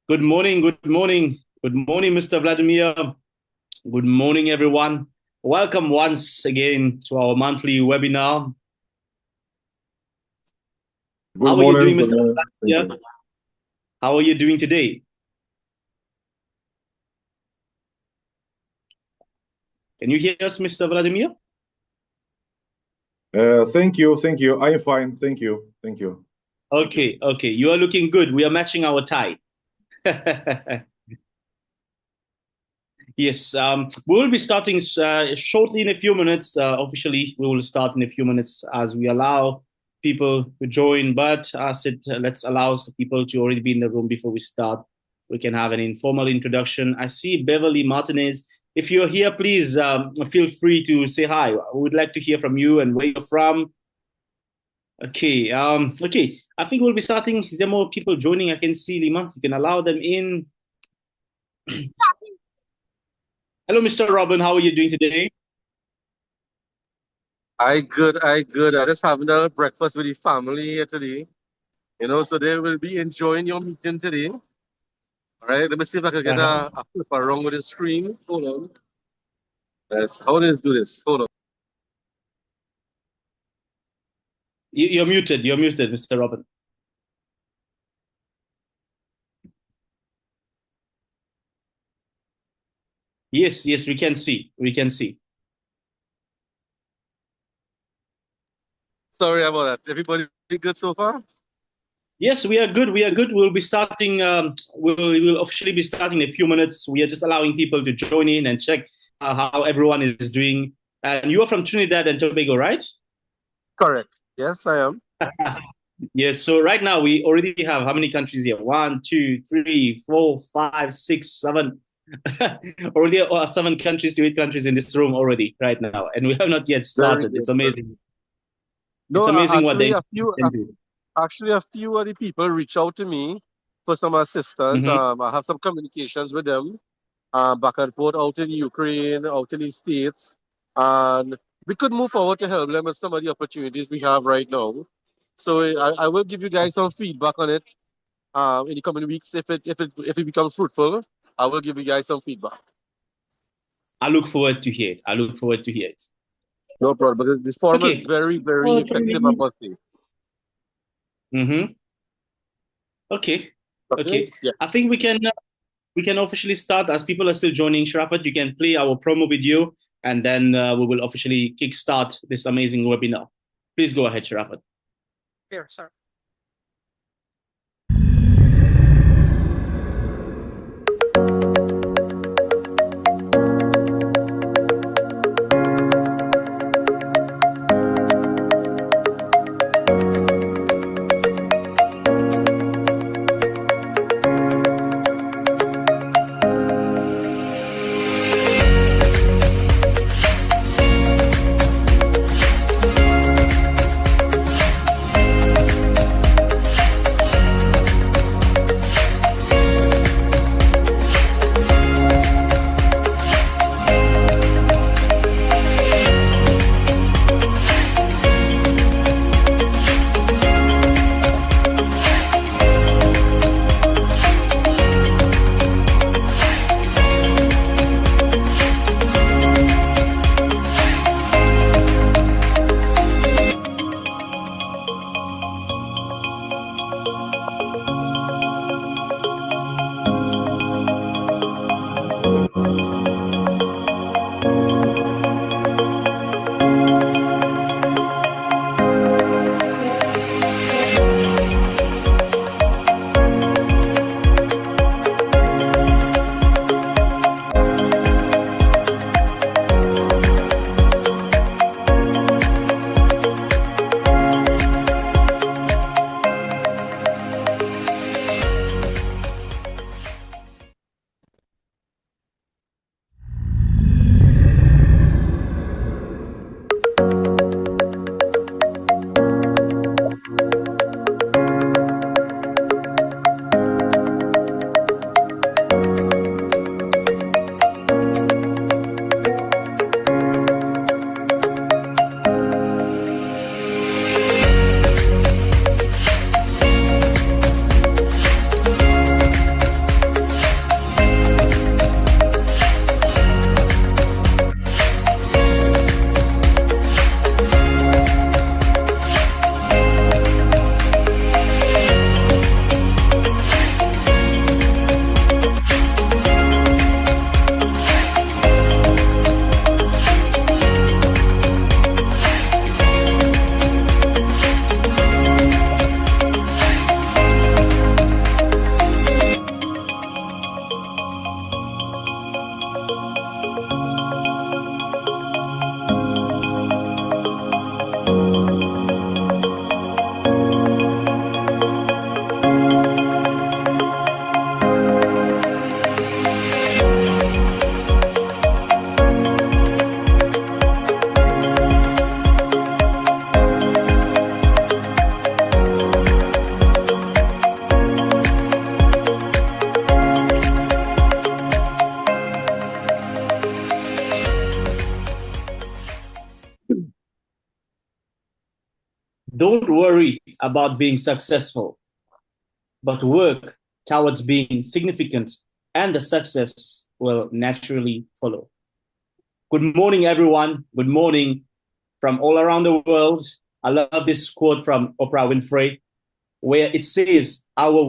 Good morning, good morning, good morning, Mr. Vladimir. Good morning, everyone. Welcome once again to our monthly webinar. Good How are you doing, morning. Good Mr. morning. Thank Vladimir? you. How are you doing today? Can you hear us, Mr. Vladimir? Thank you. Thank you. I'm fine. Thank you. Thank you. Okay, okay. You are looking good. We are matching our tie. Yes, we will be starting shortly in a few minutes. Officially, we will start in a few minutes as we allow people to join. But as let's allow people to already be in the room before we start. We can have an informal introduction. I see Beverly Martinez. If you're here, please feel free to say hi. We would like to hear from you and where you're from. Okay, okay. I think we'll be starting. Is there more people joining? I can see Lima. You can allow them in. Hello, Mr. Robin. How are you doing today? I good. I just having a breakfast with the family here today. So they will be enjoying your meeting today. All right, let me see if I can get Uh-huh. a flip around with the screen. Hold on. Yes, how does do this? Hold on. You're muted. You're muted, Mr. Robin. Yes, yes, we can see. We can see. Sorry about that. Everybody good so far? Yes, we are good. We are good. We'll be starting. We'll officially be starting in a few minutes. We are just allowing people to join in and check how everyone is doing. And you are from Trinidad and Tobago, right? Correct. Yes, I am. Yes. So right now we already have how many countries here? One, two, three, four, five, six, seven. Already 7 countries to 8 countries in this room already right now, and we have not yet Very started. good. It's amazing. It's No, amazing what actually, they can do. a few of the people reach out to me for some assistance. Mm-hmm. I have some communications with them back and forth out in Ukraine, out in the States. And we could move forward to help them with some of the opportunities we have right now. So I will give you guys some feedback on it in the coming weeks. If it becomes fruitful, I will give you guys some feedback. I look forward to hear it. I look forward to hear it. No problem. Because this forum is Okay. very, very effective, I must say. Mm-hmm. Okay. Okay? Okay. Yeah. I think we can officially start as people are still joining. Sharafat, you can play our promo video, and then we will officially kickstart this amazing webinar. Please go ahead, Sharafat. Here, sir. don't worry about being successful, but work towards being significant, and the success will naturally follow. Good morning, everyone. Good morning from all around the world. I love this quote from Oprah Winfrey, where it says, our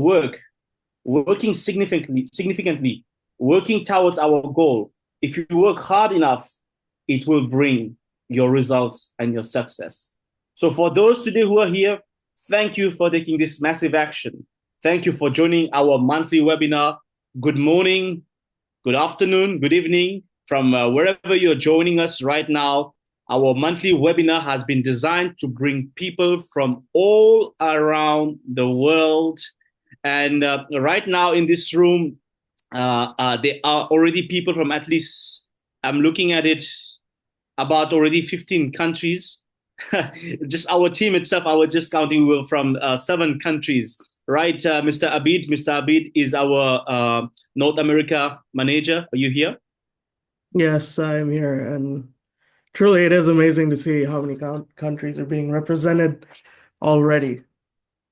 working significantly, working towards our goal. If you work hard enough, it will bring your results and your success. So for those today who are here, thank you for taking this massive action. Thank you for joining our monthly webinar. Good morning, good afternoon, good evening from wherever you're joining us right now. Our monthly webinar has been designed to bring people from all around the world. And right now in this room, there are already people from at least, I'm looking at it, about already 15 countries. Just our team itself, I was just counting, we were from 7 countries, right? Mr. Abid. Mr. Abid is our North America manager. Are you here? Yes, I'm here. And truly, it is amazing to see how many countries are being represented already.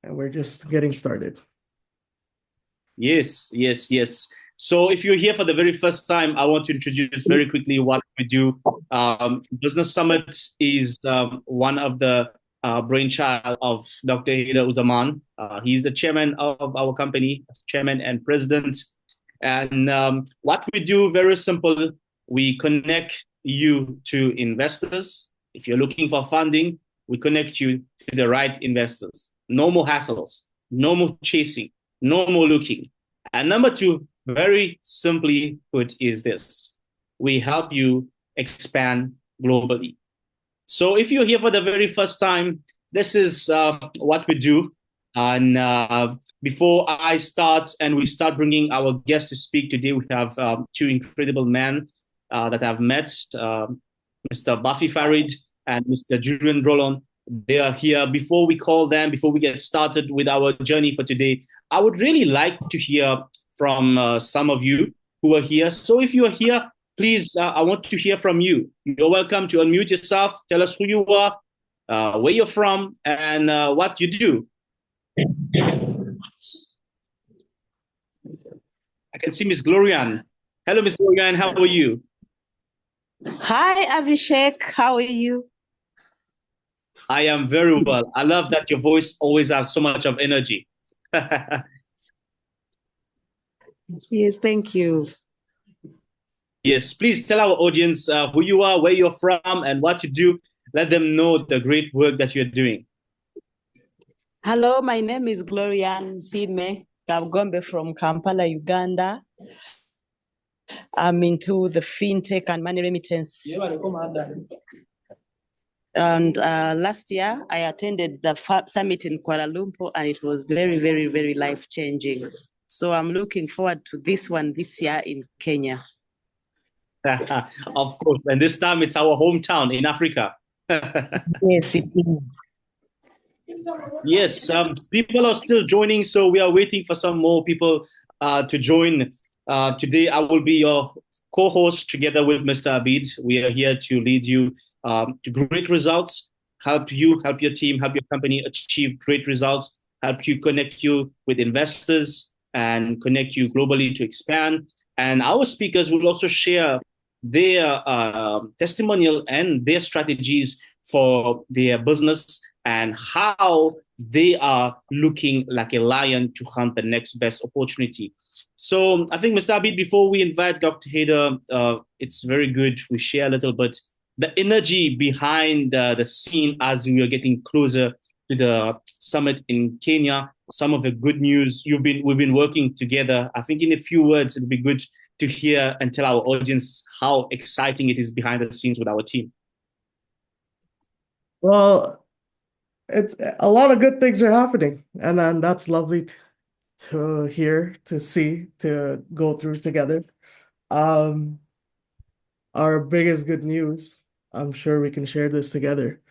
And we're just getting started. Yes, yes, yes. So if you're here for the very first time, I want to introduce very quickly what we do. Business Summit is one of the brainchild of Dr. Haider Uzzaman. He's the chairman of our company, chairman and president. And what we do, very simple, we connect you to investors. If you're looking for funding, we connect you to the right investors. No more hassles, no more chasing, no more looking. And number 2, very simply put, is this: we help you expand globally. So if you're here for the very first time, this is what we do. And before I start and we start bringing our guests to speak today, we have 2 incredible men that I've met, Mr. Buffy Farid and Mr. Julian Roland. They are here. Before we call them, before we get started with our journey for today, I would really like to hear from some of you who are here. So if you are here, please, I want to hear from you. You're welcome to unmute yourself. Tell us who you are, where you're from, and what you do. I can see Miss Glorian. Hello, Miss Glorian. How are you? Hi, Abhishek. How are you? I am very well. I love that your voice always has so much of energy. Yes, thank you. Yes, please tell our audience who you are, where you're from, and what you do. Let them know the great work that you're doing. Hello, my name is Glorian Sime Kabgombe from Kampala, Uganda. I'm into the fintech and money remittance. And last year, I attended the summit in Kuala Lumpur, and it was very, very, very life-changing. So I'm looking forward to this one this year in Kenya. Of course, and this time it's our hometown in Africa. Yes, it is. Yes, people are still joining, so we are waiting for some more people to join. Today, I will be your co-host together with Mr. Abid. We are here to lead you to great results, help you, help your team, help your company achieve great results, help you connect you with investors and connect you globally to expand. And our speakers will also share their testimonial and their strategies for their business and how they are looking like a lion to hunt the next best opportunity. So I think, Mr. Abid, before we invite Dr. Haider, it's very good we share a little bit the energy behind the scene as we are getting closer to the summit in Kenya. Some of the good news we've been working together. I think in a few words, it'd be good to hear and tell our audience how exciting it is behind the scenes with our team. Well, it's a lot of good things are happening, and then that's lovely to hear, to see, to go through together. Our biggest good news, I'm sure we can share this together,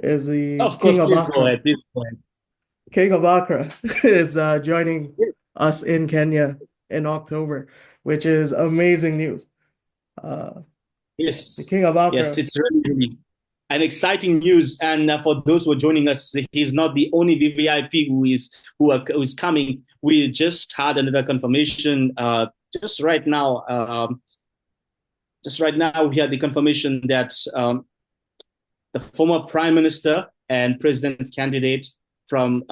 is the Of course, King of please Accra. go ahead. Please go ahead. King of Accra is joining us in Kenya in October, which is amazing news. Yes. The King of Accra. Yes, it's really, really. an exciting news. And for those who are joining us, he's not the only VVIP who is coming. We just had another confirmation just right now. Just right now, we had the confirmation that the former prime minister and president candidate from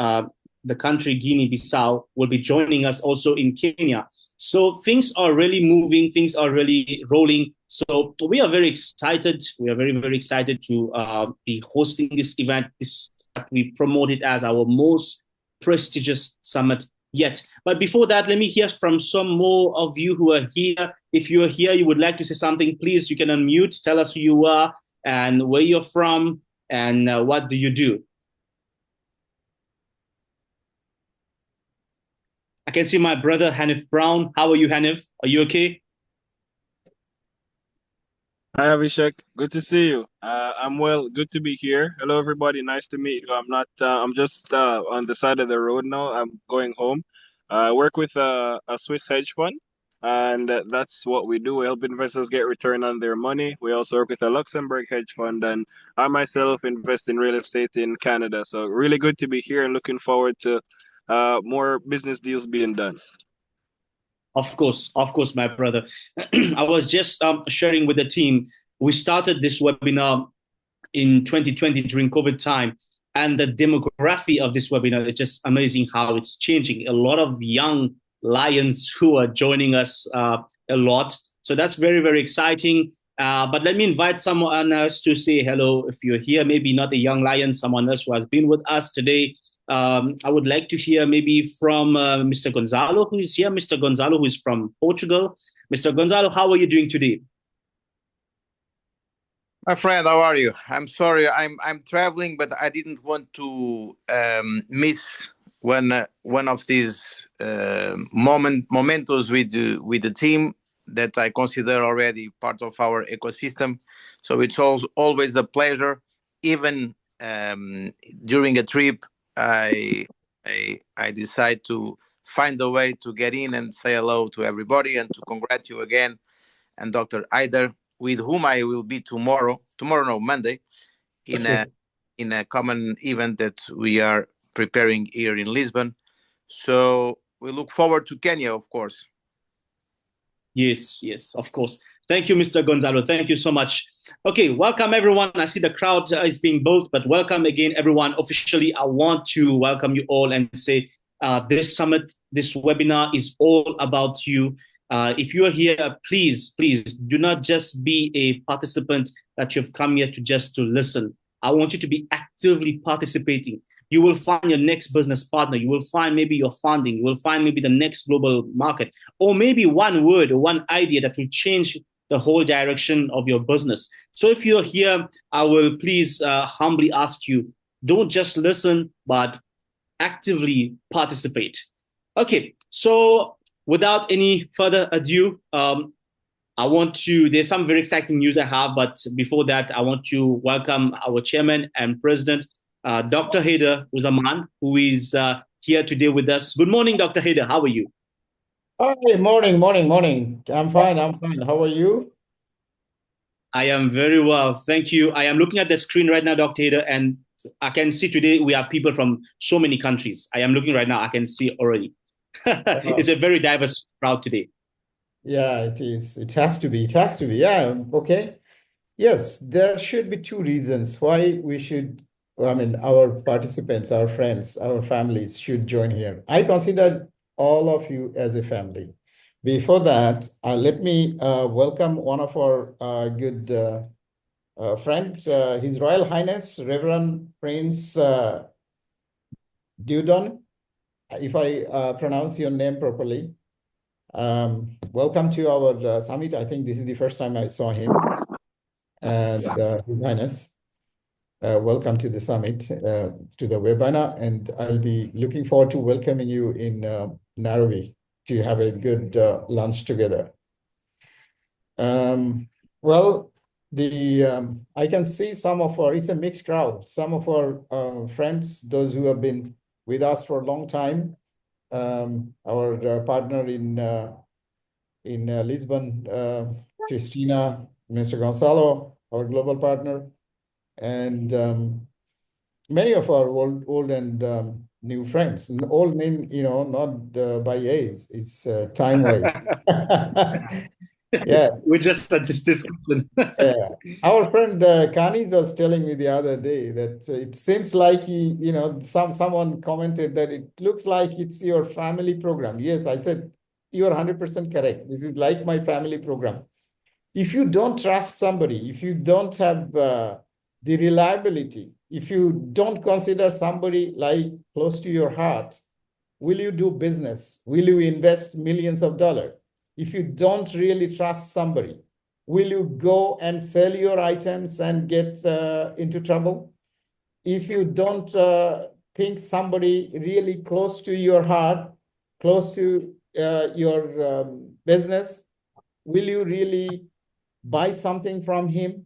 the country Guinea-Bissau will be joining us also in Kenya. So things are really moving, things are really rolling. So we are very excited. We are very, very excited to be hosting this event. We promote it as our most prestigious summit yet. But before that, let me hear from some more of you who are here. If you are here, you would like to say something, please, you can unmute, tell us who you are and where you're from and what do you do. I can see my brother Hanif Brown. How are you, Hanif? Are you okay? Hi, Abhishek. Good to see you. I'm well. Good to be here. Hello, everybody. Nice to meet you. I'm not. I'm just on the side of the road now. I'm going home. I work with a Swiss hedge fund, and that's what we do. We help investors get return on their money. We also work with a Luxembourg hedge fund, and I myself invest in real estate in Canada. So really good to be here, and looking forward to more business deals being done. Of course, my brother. I was just sharing with the team. We started this webinar in 2020 during COVID time, and the demography of this webinar is just amazing how it's changing. A lot of young lions who are joining us a lot. So that's very, very exciting. But let me invite someone else to say hello if you're here. Maybe not a young lion, someone else who has been with us today. I would like to hear maybe from Mr. Gonzalo, who is here. Mr. Gonzalo, who is from Portugal. Mr. Gonzalo, how are you doing today? My friend, how are you? I'm sorry, I'm traveling, but I didn't want to miss one of these momentos with the team that I consider already part of our ecosystem. So it's always a pleasure, even during a trip. I decide to find a way to get in and say hello to everybody and to congratulate you again and Dr. Haider, with whom I will be Monday, in a common event that we are preparing here in Lisbon. So we look forward to Kenya, of course. Yes, of course. Thank you, Mr. Gonzalo. Thank you so much. Okay, welcome everyone. I see the crowd is being built, but welcome again, everyone. Officially, I want to welcome you all and say this summit, this webinar is all about you. If you are here, please do not just be a participant that you've come here to listen. I want you to be actively participating. You will find your next business partner. You will find maybe your funding. You will find maybe the next global market, or maybe one word or one idea that will change the whole direction of your business. So if you're here, I will please humbly ask you, don't just listen, but actively participate. Okay, so without any further ado, there's some very exciting news I have, but before that, I want to welcome our chairman and president, Dr. Haider Uzzaman, who is here today with us. Good morning, Dr. Haider. How are you? Hi, morning. I'm fine. How are you? I am very well. Thank you. I am looking at the screen right now, Dr. Haider, and I can see today we have people from so many countries. I am looking right now. I can see already. It's a very diverse crowd today. Yeah, it is. It has to be. Yeah, okay. Yes, there should be two reasons why our participants, our friends, our families should join here. I consider all of you as a family. Before that, let me welcome one of our good friends, His Royal Highness, Reverend Prince Dudon, if I pronounce your name properly. Welcome to our summit. I think this is the first time I saw him. And His Highness, welcome to the summit, to the webinar, and I'll be looking forward to welcoming you in Nairobi to have a good lunch together. Well, I can see it's a mixed crowd. Some of our friends, those who have been with us for a long time, our partner in Lisbon, Christina, Mr. Gonzalo, our global partner, And many of our old and new friends, and old mean, not by age, it's time-wise. Yeah. We just had this discussion. Yeah. Our friend Kanis was telling me the other day that it seems like someone commented that it looks like it's your family program. Yes, I said, you are 100% correct. This is like my family program. If you don't trust somebody, if you don't have the reliability, if you don't consider somebody like close to your heart, will you do business? Will you invest millions of dollars? If you don't really trust somebody, will you go and sell your items and get into trouble? If you don't think somebody really close to your heart, close to your business, will you really buy something from him?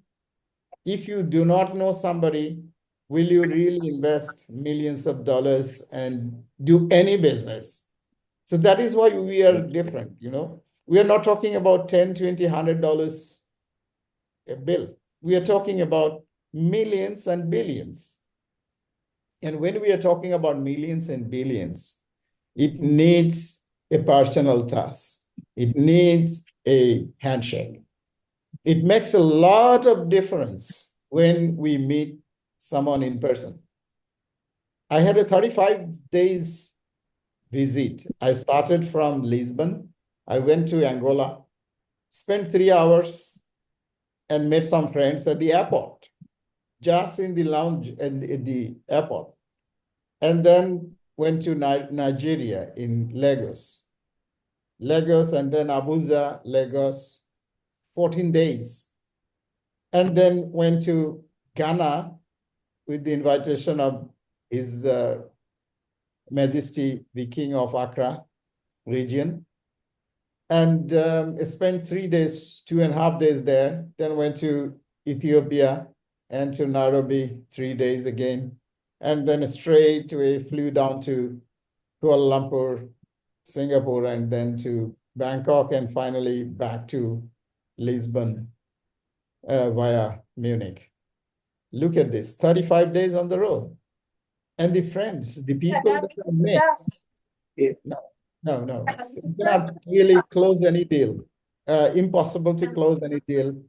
If you do not know somebody, will you really invest millions of dollars and do any business? So that is why we are different, We are not talking about 10, 20, $100 a bill. We are talking about millions and billions. And when we are talking about millions and billions, it needs a personal touch. It needs a handshake. It makes a lot of difference when we meet someone in person. I had a 35 days visit. I started from Lisbon. I went to Angola, spent 3 hours, and met some friends at the airport, just in the lounge at the airport. And then went to Nigeria in Lagos, and then Abuja, Lagos, 14 days. And then went to Ghana with the invitation of His Majesty, the King of Accra region. And spent 3 days, 2.5 days there. Then went to Ethiopia and to Nairobi, 3 days again. And then straight away flew down to Kuala Lumpur, Singapore, and then to Bangkok, and finally back to Lisbon via Munich. Look at this, 35 days on the road. And the friends, the people that I met, no. You cannot really close any deal. Impossible to close any deal.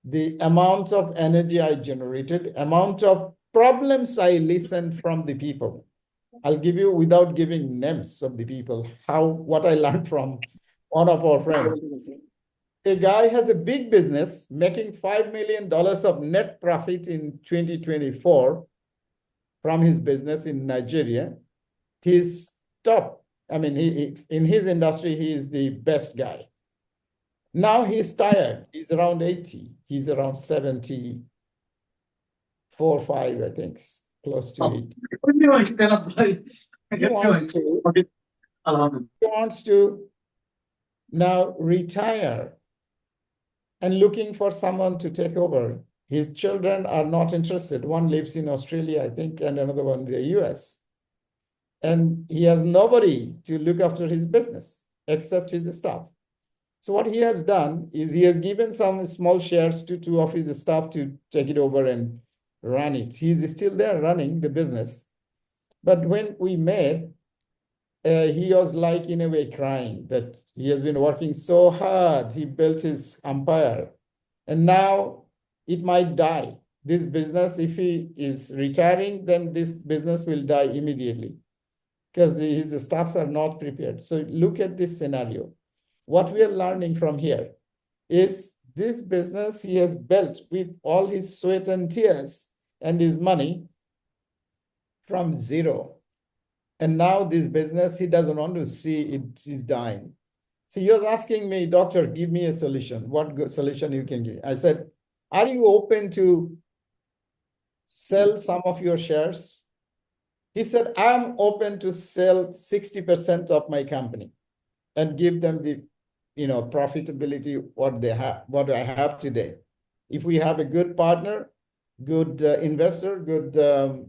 The amount of energy I generated, amount of problems I listened from the people. I'll give you, without giving names of the people, what I learned from one of our friends. A guy has a big business making $5 million of net profit in 2024 from his business in Nigeria. He's top. I mean, he in his industry, he is the best guy. Now he's tired. He's around 80. He's around 74, 5, I think, close to 80. He wants to now retire and looking for someone to take over. His children are not interested. One lives in Australia, I think, and another one in the US. And he has nobody to look after his business except his staff. So what he has done is he has given some small shares to 2 of his staff to take it over and run it. He's still there running the business. But when we met, he was like, in a way, crying that he has been working so hard. He built his empire. And now it might die. This business, if he is retiring, then this business will die immediately because his staffs are not prepared. So look at this scenario. What we are learning from here is this business he has built with all his sweat and tears and his money from zero. And now this business, he doesn't want to see it is dying. So he was asking me, doctor, give me a solution. What good solution you can give? I said, are you open to sell some of your shares? He said, I'm open to sell 60% of my company and give them the profitability what they have, what I have today. If we have a good partner, good investor, good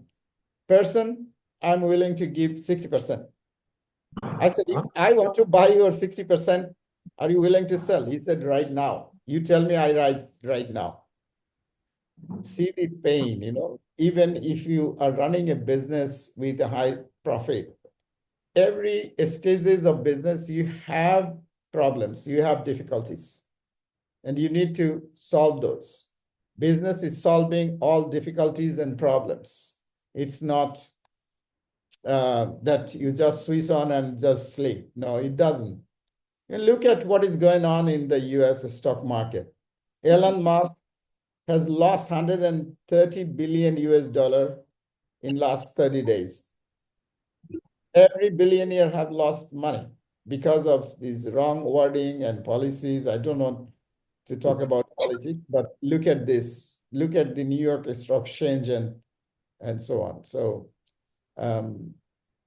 person, I'm willing to give 60%. I said, if I want to buy your 60%, are you willing to sell? He said, right now. You tell me I right now. see the pain, even if you are running a business with a high profit, every stages of business, you have problems, you have difficulties, and you need to solve those. Business is solving all difficulties and problems. It's not that you just switch on and just sleep. No, it doesn't. And look at what is going on in the US stock market. Elon Musk has lost 130 billion US dollar in last 30 days. Every billionaire have lost money because of this wrong wording and policies. I don't want to talk about politics, but look at this. Look at the New York Stock Exchange and so on. So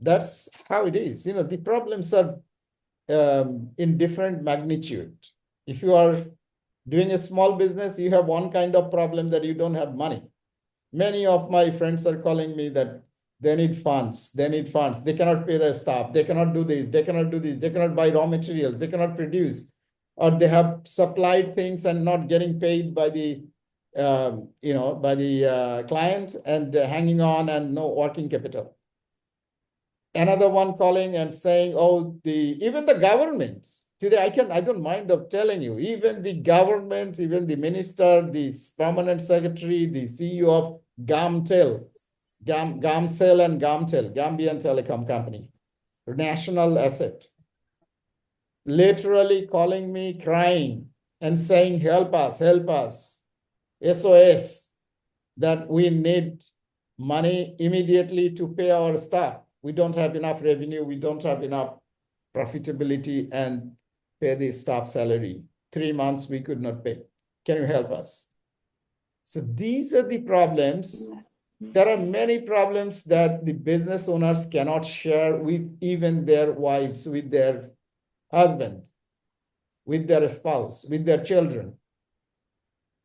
that's how it is. The problems are in different magnitude. If you are doing a small business, you have one kind of problem that you don't have money. Many of my friends are calling me that they need funds. They need funds. They cannot pay their staff. They cannot do this. They cannot do this. They cannot buy raw materials. They cannot produce, or they have supplied things and not getting paid by the client, and they're hanging on and no working capital. Another one calling and saying, oh, even the government today, I don't mind of telling you, even the government, even the minister, the permanent secretary, the CEO of Gamtel and Gamtel, Gambian Telecom Company, national asset, literally calling me, crying and saying, help us, SOS, that we need money immediately to pay our staff. We don't have enough revenue. We don't have enough profitability and pay the staff salary. 3 months we could not pay. Can you help us? So these are the problems. There are many problems that the business owners cannot share with even their wives, with their husband, with their spouse, with their children.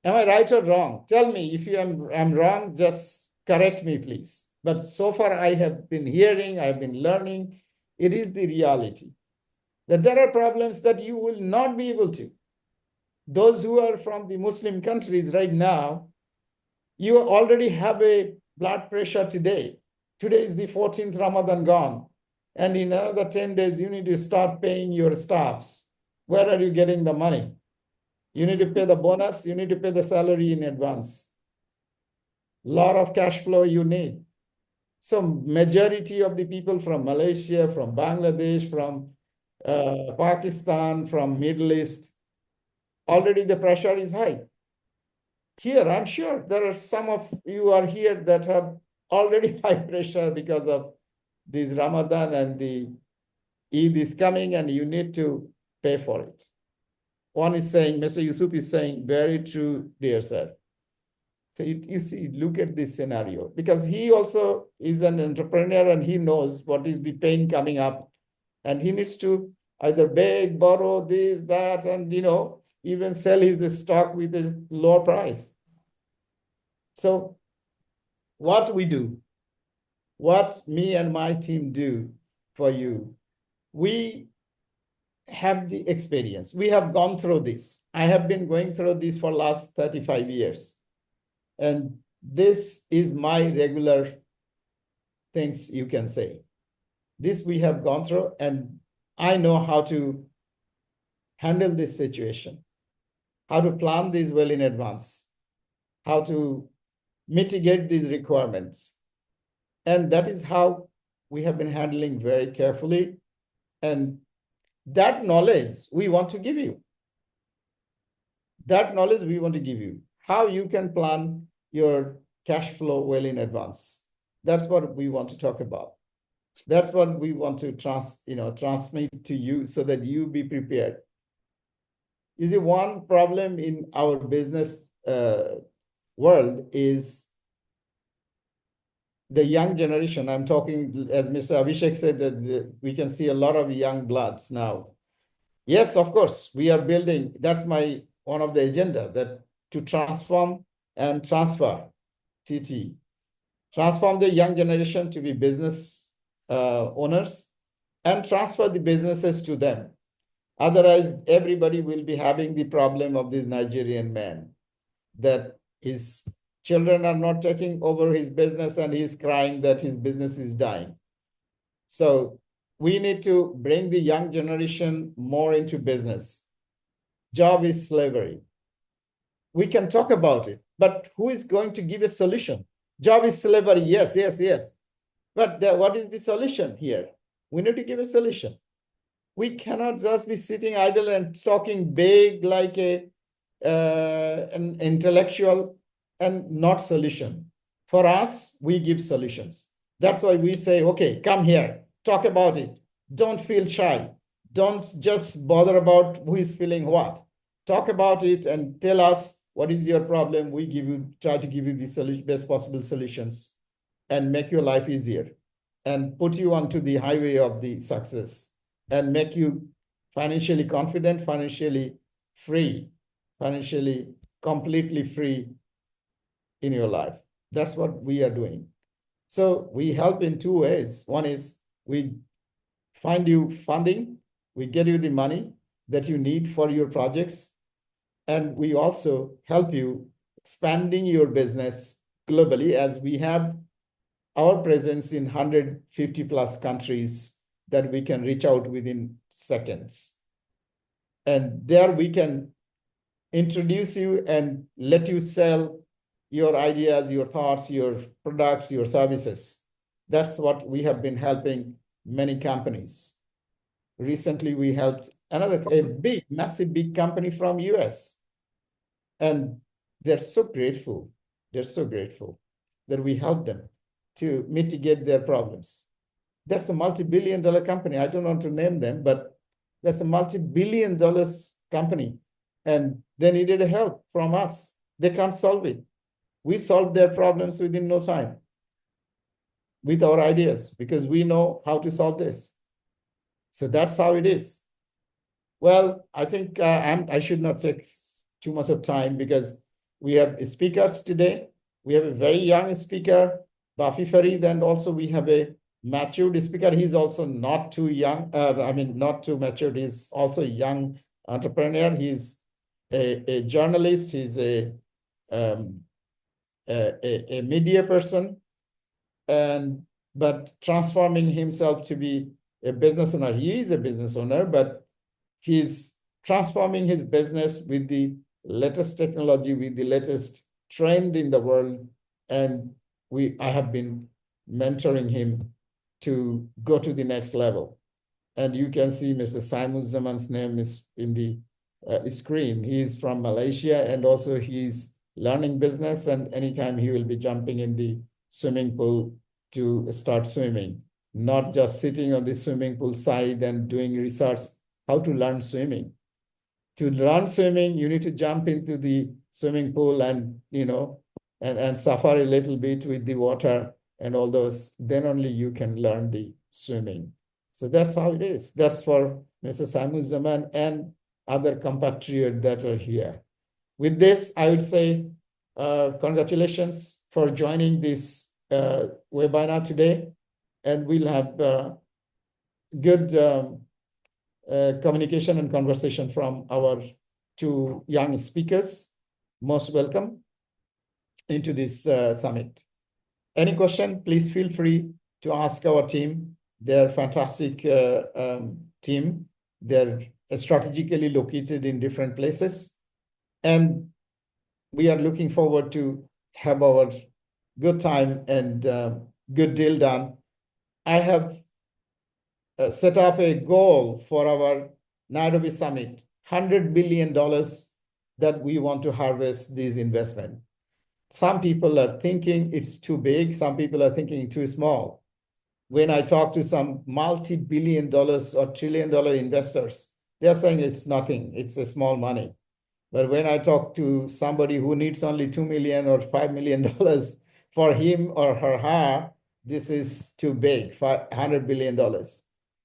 Am I right or wrong? Tell me if I'm wrong, just correct me, please. But so far I have been hearing, I've been learning, it is the reality that there are problems that you will not be able to. Those who are from the Muslim countries right now, you already have a blood pressure today. Today is the 14th Ramadan gone. And in another 10 days, you need to start paying your staffs. Where are you getting the money? You need to pay the bonus, you need to pay the salary in advance. Lot of cash flow you need. So majority of the people from Malaysia, from Bangladesh, from Pakistan, from Middle East, already the pressure is high. Here, I'm sure there are some of you are here that have already high pressure because of this Ramadan, and the Eid is coming and you need to pay for it. One is saying, Mr. Yusuf is saying, very true, dear sir. So you see, look at this scenario, because he also is an entrepreneur and he knows what is the pain coming up, and he needs to either beg, borrow this, that, and even sell his stock with a lower price. So what we do, what me and my team do for you, we have the experience. We have gone through this. I have been going through this for last 35 years. And this is my regular things you can say. This we have gone through, and I know how to handle this situation, how to plan this well in advance, how to mitigate these requirements. And that is how we have been handling very carefully. And that knowledge we want to give you. That knowledge we want to give you. How you can plan your cash flow well in advance. That's what we want to talk about. That's what we want to transmit to you so that you be prepared. You see, one problem in our business world is the young generation. I'm talking, as Mr. Abhishek said, that we can see a lot of young bloods now. Yes, of course, we are building. That's one of the agenda, that to transform and transfer TT. Transform the young generation to be business owners and transfer the businesses to them. Otherwise, everybody will be having the problem of this Nigerian man that is Children are not taking over his business and he's crying that his business is dying. So we need to bring the young generation more into business. Job is slavery. We can talk about it, but who is going to give a solution? Job is slavery, yes, yes, yes. But what is the solution here? We need to give a solution. We cannot just be sitting idle and talking big like an intellectual and not solution. For us, we give solutions. That's why we say, okay, come here, talk about it. Don't feel shy. Don't just bother about who is feeling what. Talk about it and tell us what is your problem. We try to give you the best possible solutions and make your life easier and put you onto the highway of the success and make you financially confident, financially free, financially completely free in your life. That's what we are doing. So we help in two ways. One is we find you funding, we get you the money that you need for your projects, and we also help you expanding your business globally, as we have our presence in 150 plus countries that we can reach out within seconds. And there we can introduce you and let you sell your ideas, your thoughts, your products, your services. That's what we have been helping many companies. Recently, we helped a big, massive, big company from US. And they're so grateful. They're so grateful that we helped them to mitigate their problems. That's a multi-billion-dollar company. I don't want to name them, but that's a multi-billion-dollar company. And they needed help from us. They can't solve it. We solved their problems within no time with our ideas because we know how to solve this. So that's how it is. Well, I think I should not take too much of time because we have speakers today. We have a very young speaker, Bafi Farid, and also we have a matured speaker. He's also not too young. Not too matured. He's also a young entrepreneur. He's a journalist. He's a media person, but transforming himself to be a business owner. He is a business owner, but he's transforming his business with the latest technology, with the latest trend in the world. And I have been mentoring him to go to the next level. And you can see Mr. Haider Uzzaman's name is in the screen. He's from Malaysia, and also he's learning business, and anytime he will be jumping in the swimming pool to start swimming, not just sitting on the swimming pool side and doing research how to learn swimming. To learn swimming, you need to jump into the swimming pool and, and suffer a little bit with the water and all those. Then only you can learn the swimming. So that's how it is. That's for Mr. Haider Uzzaman and other compatriots that are here. With this, I would say congratulations for joining this webinar today. And we'll have good communication and conversation from our two young speakers. Most welcome into this summit. Any question, please feel free to ask our team. They're a fantastic team. They're strategically located in different places. And we are looking forward to have our good time and good deal done. I have set up a goal for our Nairobi Summit, $100 billion that we want to harvest this investment. Some people are thinking it's too big. Some people are thinking too small. When I talk to some multi-billion dollars or trillion-dollar investors, they're saying it's nothing. It's a small money. But when I talk to somebody who needs only $2 million or $5 million for him or her, this is too big, $100 billion.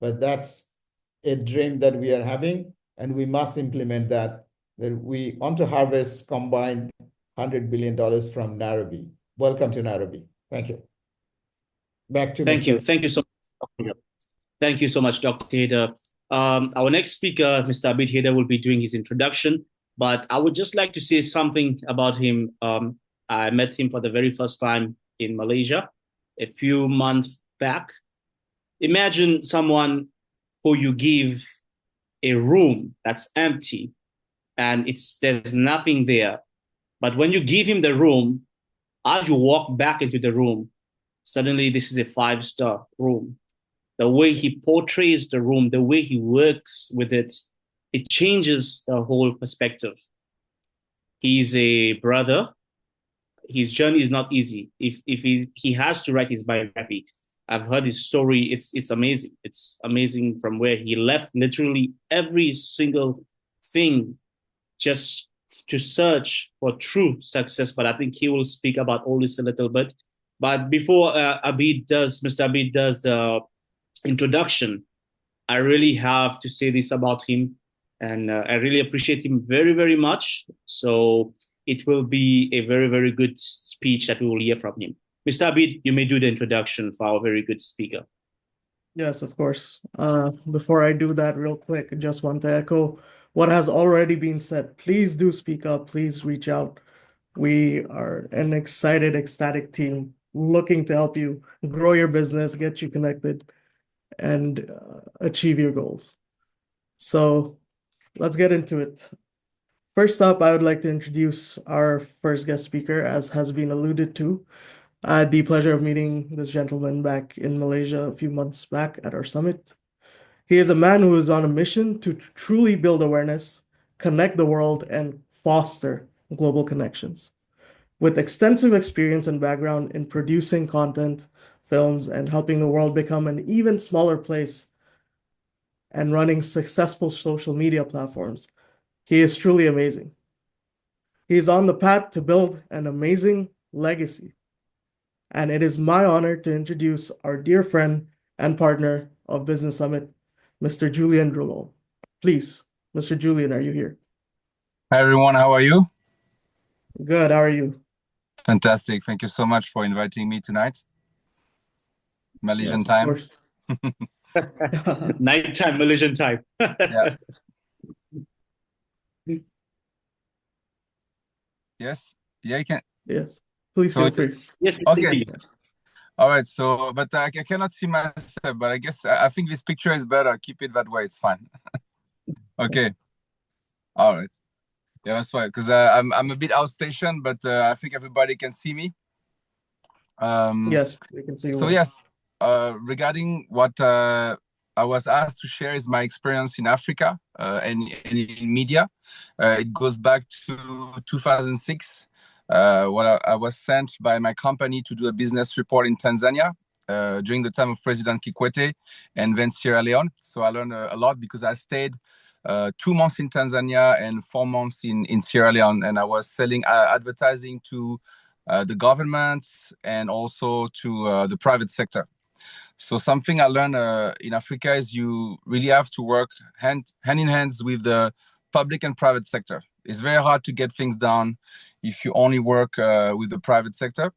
But that's a dream that we are having, and we must implement that we want to harvest combined $100 billion from Nairobi. Welcome to Nairobi. Thank you. Back to Thank you. Thank you so much. Thank you so much, Dr. Haider. Our next speaker, Mr. Abid Haider, will be doing his introduction, but I would just like to say something about him. I met him for the very first time in Malaysia a few months back. Imagine someone who you give a room that's empty and there's nothing there. But when you give him the room, as you walk back into the room, suddenly this is a 5-star room. The way he portrays the room, the way he works with it, it changes the whole perspective. He's a brother. His journey is not easy. If he has to write his biography, I've heard his story. It's amazing. It's amazing from where he left literally every single thing just to search for true success. But I think he will speak about all this a little bit. But before Mr. Abid does the introduction, I really have to say this about him, and I really appreciate him very, very much. So it will be a very, very good speech that we will hear from him. Mr. Abid, you may do the introduction for our very good speaker. Yes, of course. Before I do that, real quick, I just want to echo what has already been said. Please do speak up. Please reach out. We are an excited, ecstatic team looking to help you grow your business, get you connected, and achieve your goals. So let's get into it. First up, I would like to introduce our first guest speaker, as has been alluded to. I had the pleasure of meeting this gentleman back in Malaysia a few months back at our summit. He is a man who is on a mission to truly build awareness, connect the world, and foster global connections. With extensive experience and background in producing content, films, and helping the world become an even smaller place, and running successful social media platforms, he is truly amazing. He is on the path to build an amazing legacy. And it is my honor to introduce our dear friend and partner of Business Summit, Mr. Julian Drouleau. Please, Mr. Julian, are you here? Hi everyone, how are you? Good, how are you? Fantastic. Thank you so much for inviting me tonight. Malaysian Yes, of time. course. Nighttime, Malaysian time. Yeah. Yes. Yeah, you can. Yes, please So feel free. Yes, okay. please. All right. So, but I cannot see myself, but I guess I think this picture is better. Keep it that way. It's fine. Okay. All right. Yeah, that's why. Because I'm a bit outstationed, but I think everybody can see me. Yes, we can see you So well. yes, regarding what I was asked to share is my experience in Africa and in media. It goes back to 2006. When I was sent by my company to do a business report in Tanzania during the time of President Kikwete and then Sierra Leone. So I learned a lot because I stayed 2 months in Tanzania and 4 months in Sierra Leone, and I was selling advertising to the governments and also to the private sector. So something I learned in Africa is you really have to work hand in hand with the public and private sector. It's very hard to get things done if you only work with the private sector.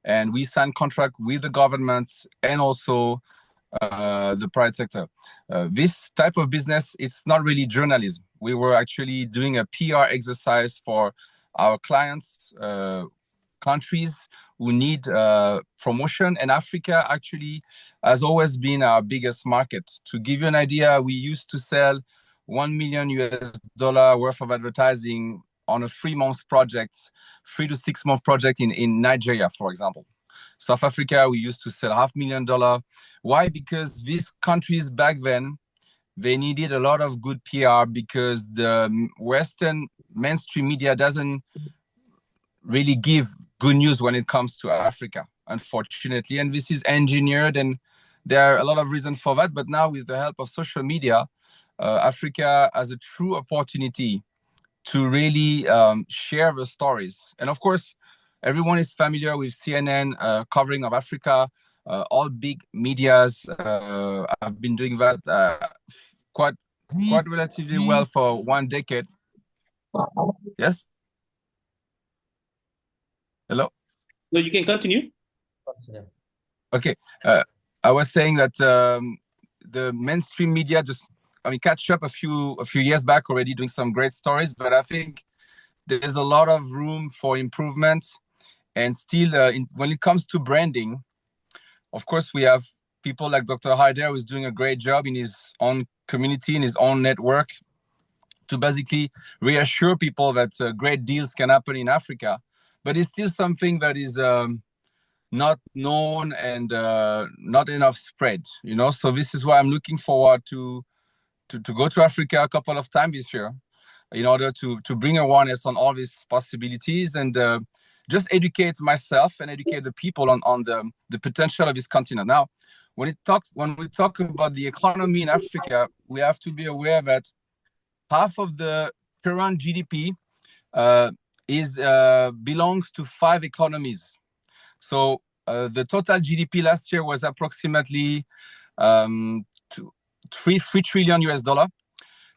And we sign contract with the government and also the private sector. This type of business, it's not really journalism. We were actually doing a PR exercise for our clients, countries who need promotion, and Africa actually has always been our biggest market. To give you an idea, we used to sell $1 million worth of advertising on a 3-month project, 3 to 6 month project in Nigeria, for example. South Africa, we used to sell $500,000. Why? Because these countries back then, they needed a lot of good PR because the Western mainstream media doesn't really give good news when it comes to Africa, unfortunately. And this is engineered, and there are a lot of reasons for that. But now with the help of social media, Africa has a true opportunity to really share the stories. And of course, everyone is familiar with CNN covering of Africa. All big medias have been doing that quite relatively well for 1 decade. Yes? Hello? No, you can continue. Okay. I was saying that the mainstream media catch up a few years back already doing some great stories, but I think there's a lot of room for improvement. And still, when it comes to branding, of course, we have people like Dr. Haider, who's doing a great job in his own community, in his own network, to basically reassure people that great deals can happen in Africa. But it's still something that is not known and not enough spread, you know. So this is why I'm looking forward to go to Africa a couple of times this year, in order to bring awareness on all these possibilities and just educate myself and educate the people on the potential of this continent. Now, when we talk about the economy in Africa, we have to be aware that half of the current GDP is belongs to 5 economies. So the total GDP last year was approximately um, 3 trillion US dollar.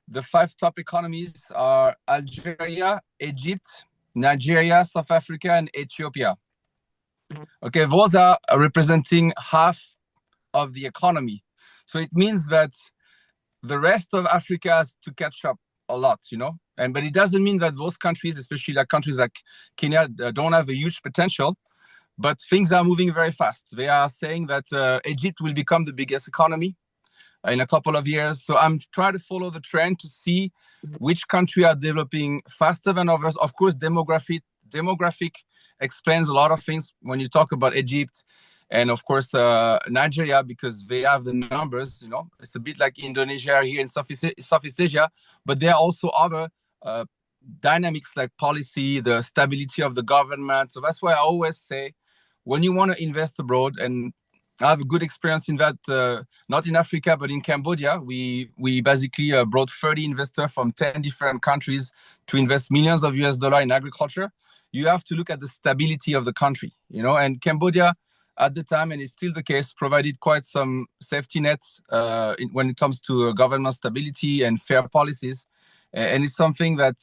The 5 top economies are Algeria, Egypt, Nigeria, South Africa, and Ethiopia. Okay, those are representing half of the economy. So it means that the rest of Africa has to catch up a lot, you know. But it doesn't mean that those countries, especially like countries like Kenya, don't have a huge potential. But things are moving very fast. They are saying that Egypt will become the biggest economy in a couple of years. So I'm trying to follow the trend to see which country are developing faster than others. Of course, demographic explains a lot of things when you talk about Egypt and of course Nigeria, because they have the numbers, you know. It's a bit like Indonesia here in Southeast Asia, but there are also other dynamics like policy, the stability of the government. So that's why I always say, when you want to invest abroad, and I have a good experience in that, not in Africa, but in Cambodia. We basically brought 30 investors from 10 different countries to invest millions of US dollars in agriculture. You have to look at the stability of the country, you know, and Cambodia at the time, and it's still the case, provided quite some safety nets when it comes to government stability and fair policies. And it's something that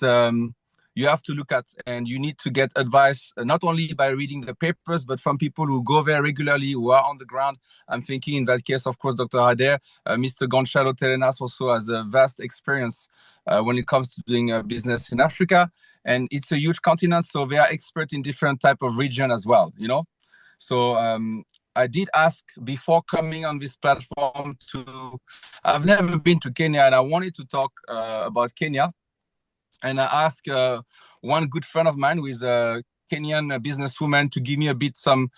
you have to look at, and you need to get advice not only by reading the papers, but from people who go there regularly, who are on the ground. I'm thinking in that case, of course, Dr. Haider, Mr. Gonçalo Telenas also has a vast experience when it comes to doing business in Africa. And it's a huge continent, so they are experts in different type of region as well, you know. So I did ask before coming on this platform I've never been to Kenya, and I wanted to talk about Kenya. And I asked one good friend of mine, who is a Kenyan businesswoman, to give me a bit some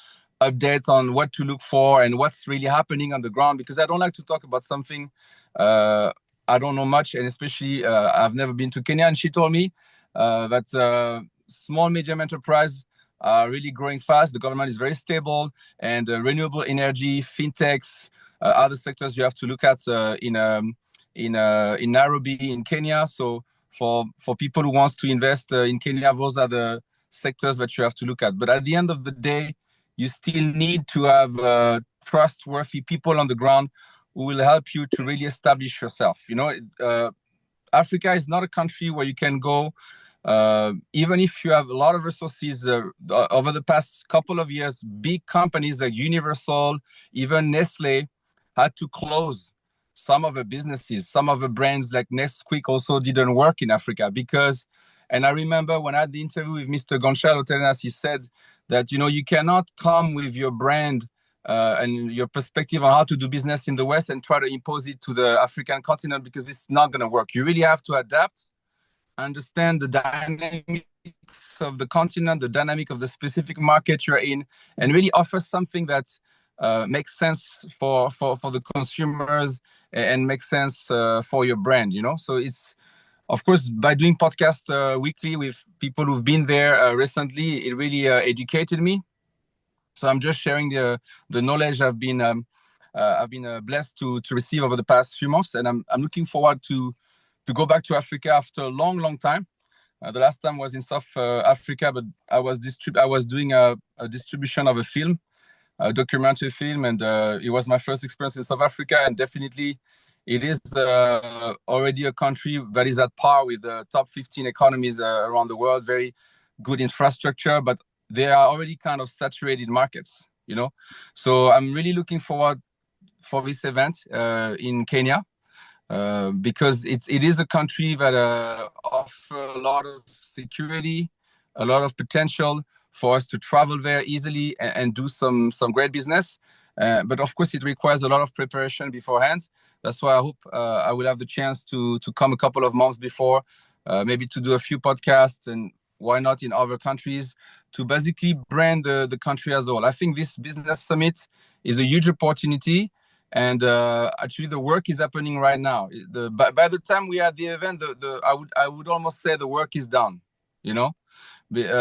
updates on what to look for and what's really happening on the ground, because I don't like to talk about something I don't know much, and especially I've never been to Kenya. And she told me that small, medium enterprise are really growing fast. The government is very stable, and renewable energy, fintechs, other sectors you have to look at in Nairobi, in Kenya. So for people who wants to invest in Kenya, those are the sectors that you have to look at. But at the end of the day, you still need to have trustworthy people on the ground who will help you to really establish yourself. You know, Africa is not a country where you can go, even if you have a lot of resources. Over the past couple of years, big companies like Universal, even Nestle, had to close some of the businesses. Some of the brands like Nesquik also didn't work in Africa because, and I remember when I had the interview with Mr. Gonçalo Telenas, he said that, you know, you cannot come with your brand and your perspective on how to do business in the West and try to impose it to the African continent, because it's not going to work. You really have to adapt, understand the dynamics of the continent, the dynamic of the specific market you're in, and really offer something that makes sense for the consumers and makes sense for your brand, you know? So it's, of course, by doing podcasts weekly with people who've been there recently, it really educated me. So I'm just sharing the knowledge I've been blessed to receive over the past few months, and I'm looking forward to go back to Africa after a long time. The last time was in South Africa, but I was doing a distribution of a film, a documentary film, and it was my first experience in South Africa, and definitely it is already a country that is at par with the top 15 economies around the world. Very good infrastructure, but they are already kind of saturated markets, you know. So I'm really looking forward for this event in Kenya because it is a country that offers a lot of security, a lot of potential for us to travel very easily and do some great business. But of course, it requires a lot of preparation beforehand. That's why I hope I will have the chance to come a couple of months before, maybe to do a few podcasts, and why not in other countries, to basically brand the country as a whole. I think this business summit is a huge opportunity, and actually the work is happening right now. By the time we are at the event, I would almost say the work is done. You know.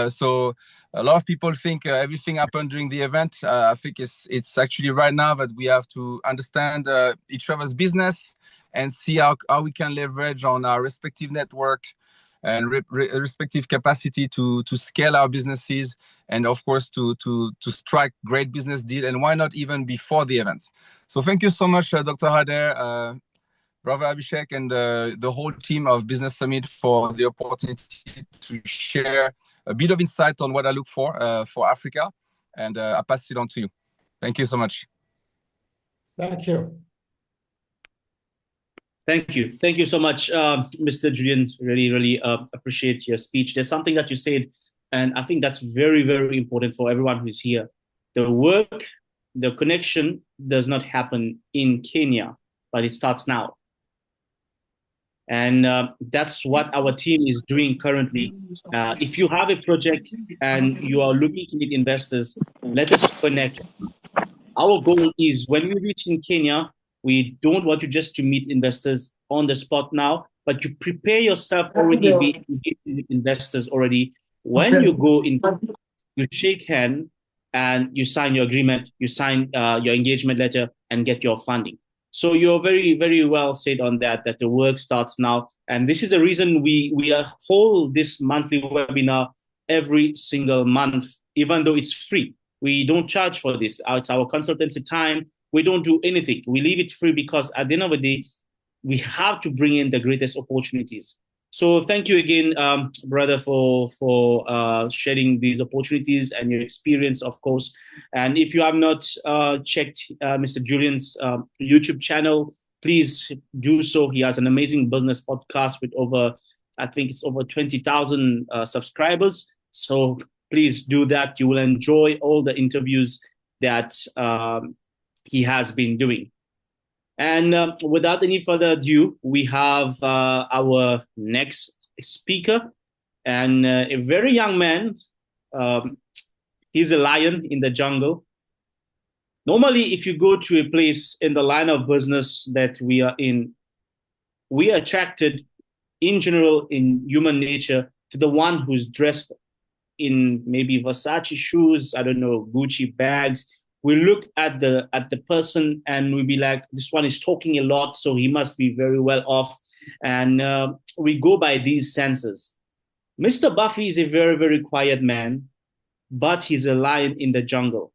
So a lot of people think everything happened during the event. I think it's actually right now that we have to understand each other's business and see how we can leverage on our respective network and respective capacity to scale our businesses, and of course to strike great business deal, and why not even before the events. So thank you so much, Dr. Haider, Brother Abhishek, and the whole team of Business Summit for the opportunity to share a bit of insight on what I look for Africa, and I pass it on to you. Thank you so much. Thank you. Thank you. Thank you so much, Mr. Julian. Really appreciate your speech. There's something that you said, and I think that's very, very important for everyone who's here. The work, the connection does not happen in Kenya, but it starts now. And that's what our team is doing currently. If you have a project and you are looking to meet investors, let us connect. Our goal is, when we reach in Kenya, we don't want you just to meet investors on the spot now, but you prepare yourself already, be with investors already. When you go in, you shake hand and you sign your agreement, you sign your engagement letter and get your funding. So you're very, very well said on that the work starts now. And this is the reason we hold this monthly webinar every single month, even though it's free. We don't charge for this. It's our consultancy time. We don't do anything. We leave it free because at the end of the day, we have to bring in the greatest opportunities. So thank you again, brother, for sharing these opportunities and your experience, of course. And if you have not checked Mr. Julian's YouTube channel, please do so. He has an amazing business podcast with I think it's over 20,000 subscribers. So please do that. You will enjoy all the interviews that he has been doing. And without any further ado, we have our next speaker, and a very young man. He's a lion in the jungle. Normally, if you go to a place in the line of business that we are in, we are attracted, in general, in human nature, to the one who's dressed in maybe Versace shoes, I don't know, Gucci bags. We look at the person and we be like, this one is talking a lot, so he must be very well off. And we go by these senses. Mr. Buffy is a very, very quiet man, but he's a lion in the jungle.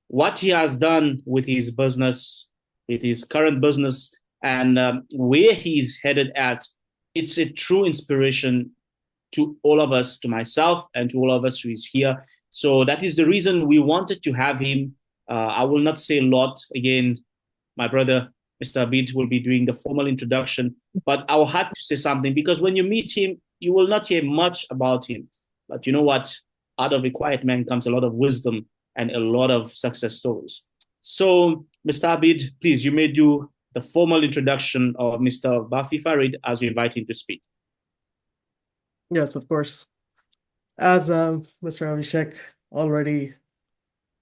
What he has done with his business, with his current business, and where he's headed at, it's a true inspiration to all of us, to myself and to all of us who is here. So that is the reason we wanted to have him. I will not say a lot. Again, my brother, Mr. Abid, will be doing the formal introduction, but I will have to say something, because when you meet him, you will not hear much about him. But you know what? Out of a quiet man comes a lot of wisdom and a lot of success stories. So, Mr. Abid, please, you may do the formal introduction of Mr. Bafi Farid as we invite him to speak. Yes, of course. As Mr. Abhishek already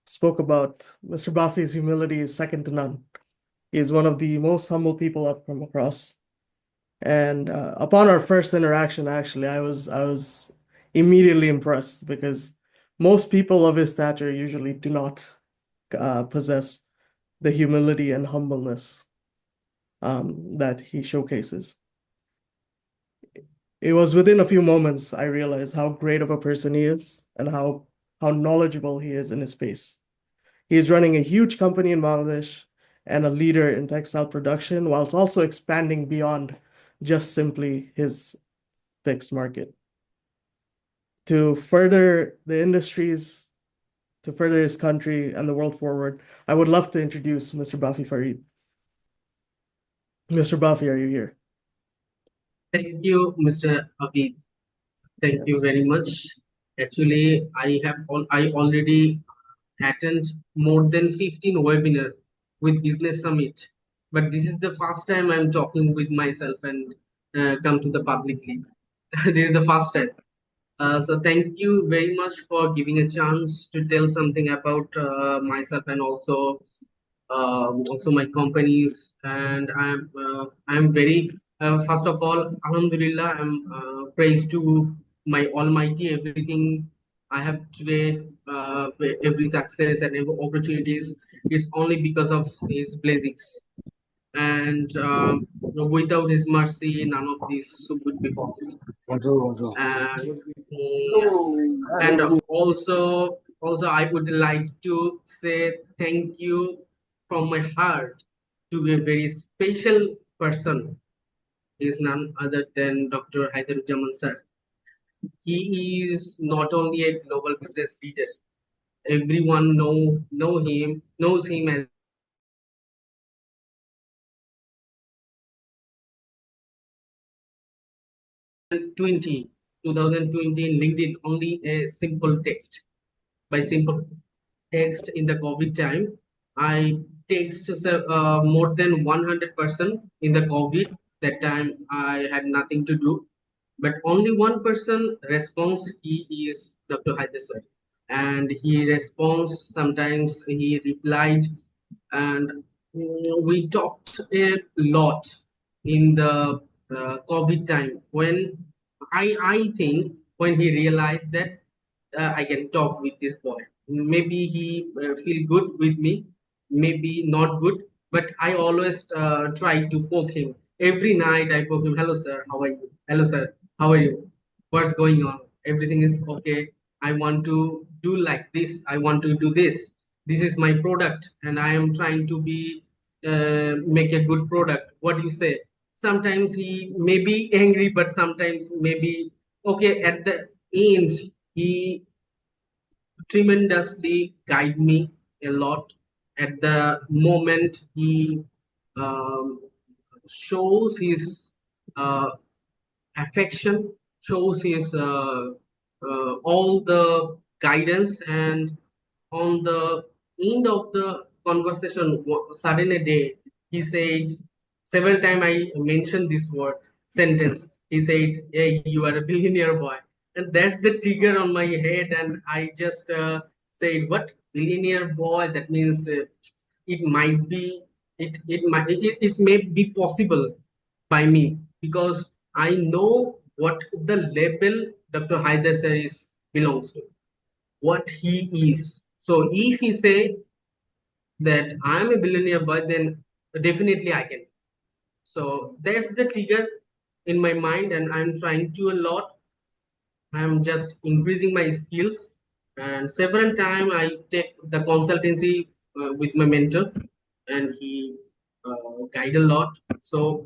spoke about, Mr. Bafi's humility is second to none. He is one of the most humble people I've come across. And upon our first interaction, actually, I was immediately impressed, because most people of his stature usually do not possess the humility and humbleness that he showcases. It was within a few moments I realized how great of a person he is and how knowledgeable he is in his space. He is running a huge company in Bangladesh and a leader in textile production, whilst also expanding beyond just simply his fixed market. To further the industries, to further his country and the world forward, I would love to introduce Mr. Bafi Farid. Mr. Bafi, are you here? Thank you, Mr. Abid. Thank you very much. Actually, I already attend more than 15 webinar with Business Summit, but this is the first time I'm talking with myself and come to the publicly. This is the first time. So thank you very much for giving a chance to tell something about myself and also my companies. And I'm very first of all, Alhamdulillah, I'm praise to my Almighty. Everything I have today, every success and every opportunities is only because of His blessings. And without His mercy, none of this would be possible. And and also I would like to say thank you from my heart to a very special person. He is none other than Dr. Haider Uzzaman sir. He is not only a global business leader. Everyone knows him as a global business leader. And 2020 in LinkedIn, only a simple text. By simple text in the COVID time, I text more than 100% in the COVID. That time I had nothing to do, but only one person responds. He is Dr. Haider sir, and he responds. Sometimes he replied, and we talked a lot in the COVID time when I think when he realized that I can talk with this boy. Maybe he feel good with me, maybe not good, but I always try to poke him. Every night I poke him. Hello sir, how are you? Hello sir, how are you? What's going on? Everything is okay. I want to do like this. I want to do this. This is my product, and I am trying to be make a good product. What do you say? Sometimes he may be angry, but sometimes maybe okay. At the end, he tremendously guide me a lot. At the moment, he um, shows his uh, affection, shows his all the guidance, and on the end of the conversation, sudden a day, he said several times I mentioned this word sentence. He said, "Hey, you are a billionaire boy," and that's the trigger on my head, and I just said, "What billionaire boy?" That means it might be it may be possible by me because I know what the label Dr. Haider sir is belongs to, what he is. So if he say that I am a billionaire boy, then definitely I can. So that's the trigger in my mind, and I'm trying to a lot. I'm just increasing my skills, and several time I take the consultancy with my mentor, and he guide a lot. So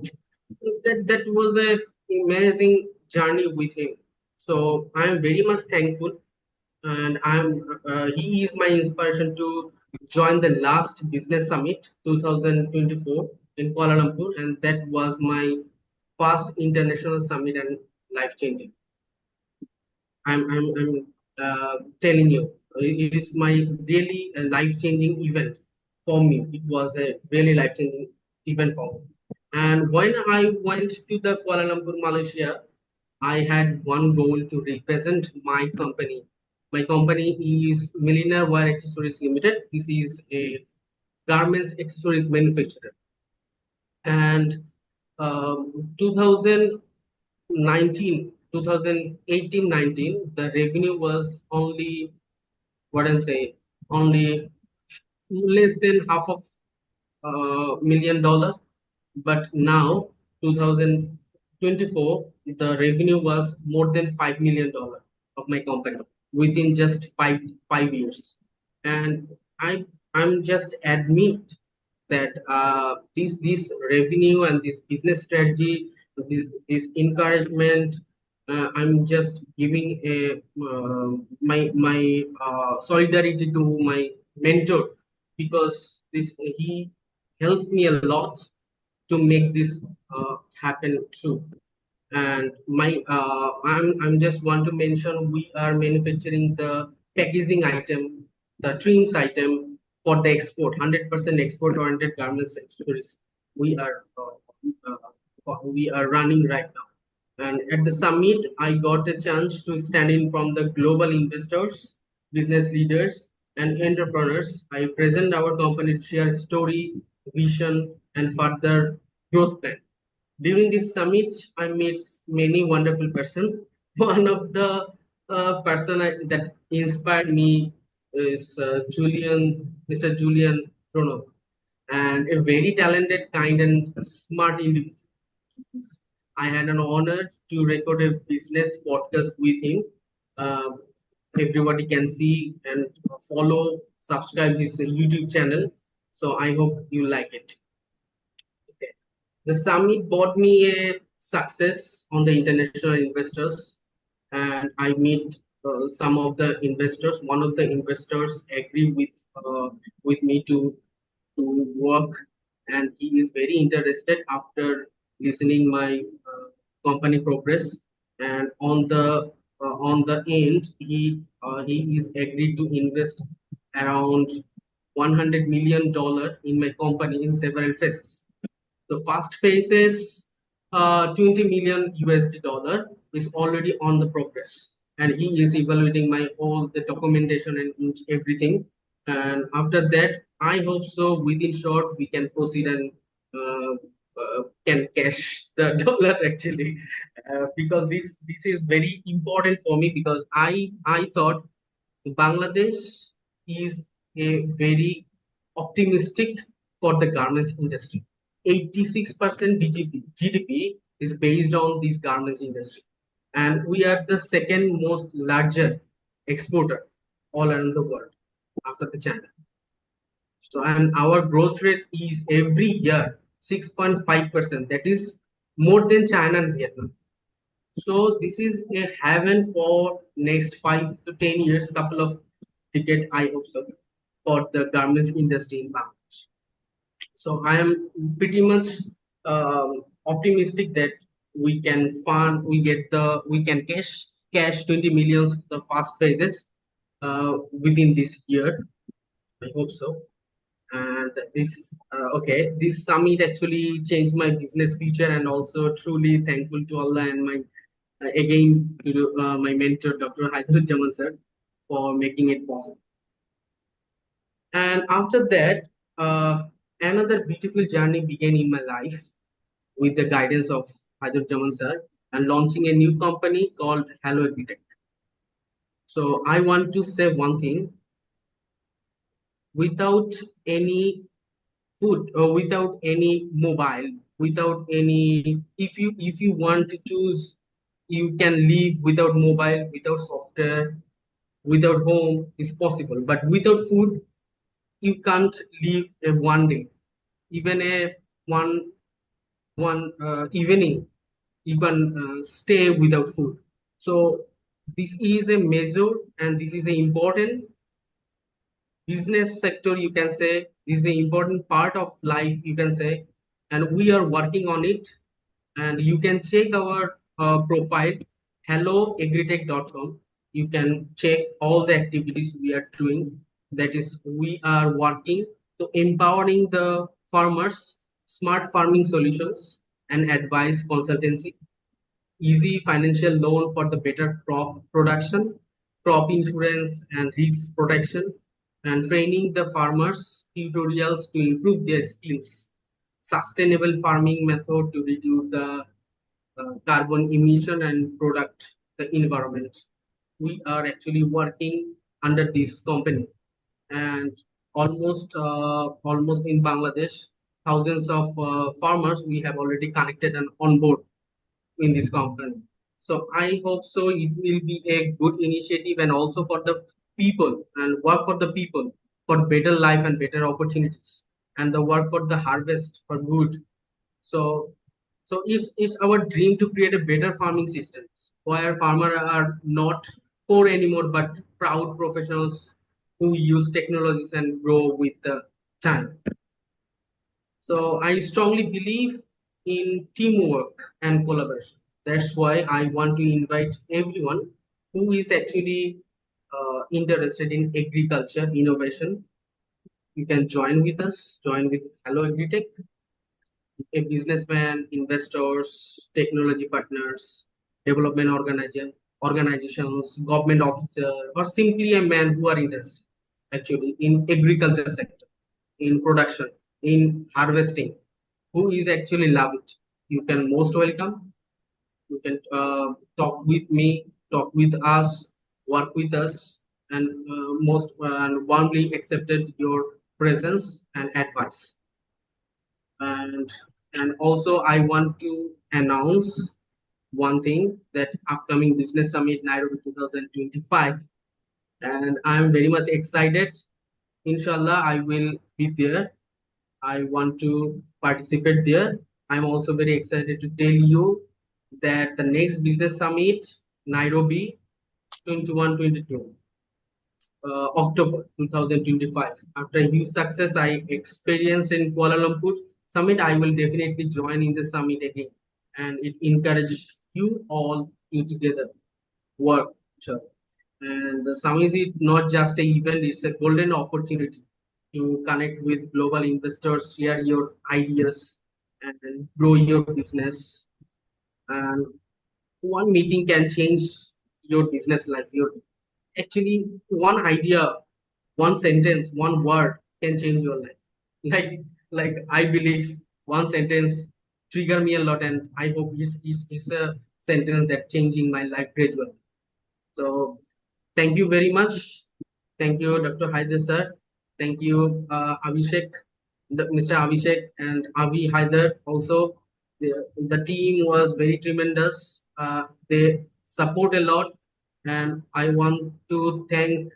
that was a amazing journey with him. So I am very much thankful, and he is my inspiration to join the last business summit 2024 in Kuala Lumpur, and that was my first international summit and life changing. I'm telling you, it is my really life changing event for me. It was a really life changing event for me. And when I went to the Kuala Lumpur, Malaysia, I had one goal to represent my company. My company is Millionaire Wear Accessories Limited. This is a garments accessories manufacturer. And 2019, 2018-19, the revenue was only what I'm saying, only less than half of $1 million. But now, 2024, the revenue was more than $5 million of my company within just five years. And I'm just admit that this revenue and this business strategy, this encouragement, I'm just giving a my solidarity to my mentor because this he helps me a lot to make this happen true. And I'm just want to mention we are manufacturing the packaging item, the trims item for the export, 100% export oriented garments accessories. We are running right now. And at the summit, I got a chance to stand in from the global investors, business leaders, and entrepreneurs. I present our company to share story, vision, and further growth plan. During this summit, I met many wonderful person. One of the that inspired me is Mr. Julian Trono, and a very talented, kind, and smart individual. I had an honor to record a business podcast with him. Uh, Everybody can see and follow, subscribe his YouTube channel. So I hope you like it. Okay. The summit brought me a success on the international investors, and I meet some of the investors. One of the investors agree with me to work, and he is very interested after listening my company progress. And on the end, he is agreed to invest around $100 million in my company in several phases. The first phase is 20 million USD dollar is already on the progress, and he is evaluating my all the documentation and everything. And after that, I hope so. Within short, we can proceed and can cash the dollar actually, because this is very important for me because I thought Bangladesh is a very optimistic for the garments industry. 86% GDP is based on this garments industry. And we are the second most larger exporter all around the world after the China. So, and our growth rate is every year 6.5%. That is more than China and Vietnam. So this is a heaven for next 5 to 10 years, couple of decade, I hope so, for the garments industry in Bangladesh. So I am pretty much optimistic that we can cash 20 millions the fast phases within this year. I hope so. And this summit actually changed my business future, and also truly thankful to Allah and my again to my mentor Dr. Haider Uzzaman sir for making it possible. And after that, another beautiful journey began in my life with the guidance of Haider Uzzaman sir and launching a new company called Hello Agritech. So I want to say one thing: without any food or without any mobile, without any, if you want to choose, you can live without mobile, without software, without home is possible, but without food you can't live a one day, even a one evening you can stay without food. So this is a measure, and this is an important business sector, you can say. This is an important part of life, you can say, and we are working on it. And you can check our profile helloagritech.com. You can check all the activities we are doing. That is, we are working to empowering the farmers, smart farming solutions and advice consultancy, easy financial loan for the better crop production, crop insurance and risk protection, and training the farmers, tutorials to improve their skills, sustainable farming method to reduce the carbon emission and protect the environment. We are actually working under this company, and almost in Bangladesh, thousands of farmers we have already connected and on board in this company. So I hope so it will be a good initiative, and also for the people, and work for the people for better life and better opportunities, and the work for the harvest for good. So it's our dream to create a better farming systems where farmers are not poor anymore but proud professionals who use technologies and grow with the time. So I strongly believe in teamwork and collaboration. That's why I want to invite everyone who is actually interested in agriculture innovation. You can join with us, join with Hello Agritech, a businessman, investors, technology partners, development organizations, government officer, or simply a man who are interested actually in agriculture sector, in production, in harvesting, who is actually love it. You can most welcome. You can talk with me, talk with us, work with us, and most warmly accepted your presence and advice. And also I want to announce one thing, that upcoming business summit Nairobi 2025, and I'm very much excited. Inshallah, I will be there. I want to participate there. I'm also very excited to tell you that the next business summit, Nairobi 21-22, October 2025. After a huge success I experienced in Kuala Lumpur summit, I will definitely join in the summit again, and it encourage you all to together work each other. And the summit is not just an event; it's a golden opportunity to connect with global investors, share your ideas, and grow your business. And one meeting can change your business life. Your actually one idea, one sentence, one word can change your life. Like I believe one sentence trigger me a lot, and I hope it's a sentence that changing my life gradually. So thank you very much. Thank you, Dr. Haider sir. Thank you, Abhishek, Mr. Abhishek and Avi Haider. Also, the team was very tremendous. They support a lot, and I want to thank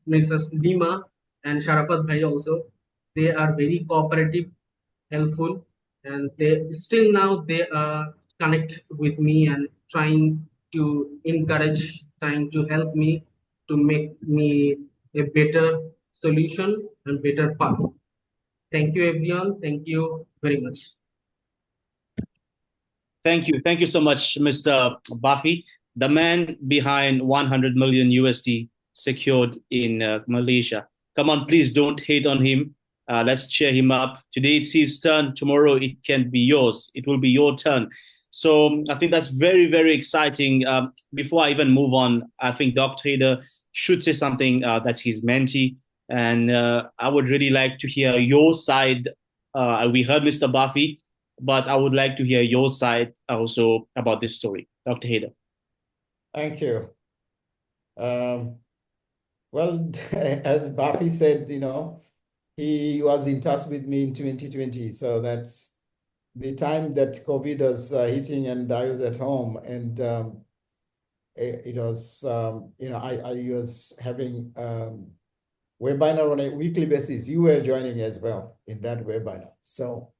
Mrs. Lima and Sharafat Bhai also. They are very cooperative, helpful, and they still now they connect with me and trying to encourage, trying to help me to make me a better solution and better path. Thank you, everyone. Thank you very much. Thank you. Thank you so much, Mr. Buffy, the man behind 100 million USD secured in Malaysia. Come on, please don't hate on him. Let's cheer him up. Today it's his turn. Tomorrow it can be yours. It will be your turn. So I think that's very, very exciting. Before I even move on, I think Dr. Haider should say something that's his mentee. And I would really like to hear your side. We heard Mr. Buffy, but I would like to hear your side also about this story. Dr. Haider. Thank you. Well, as Buffy said, he was in touch with me in 2020. So that's the time that COVID was hitting and I was at home. And it was, I was having webinar on a weekly basis. You were joining as well in that webinar. So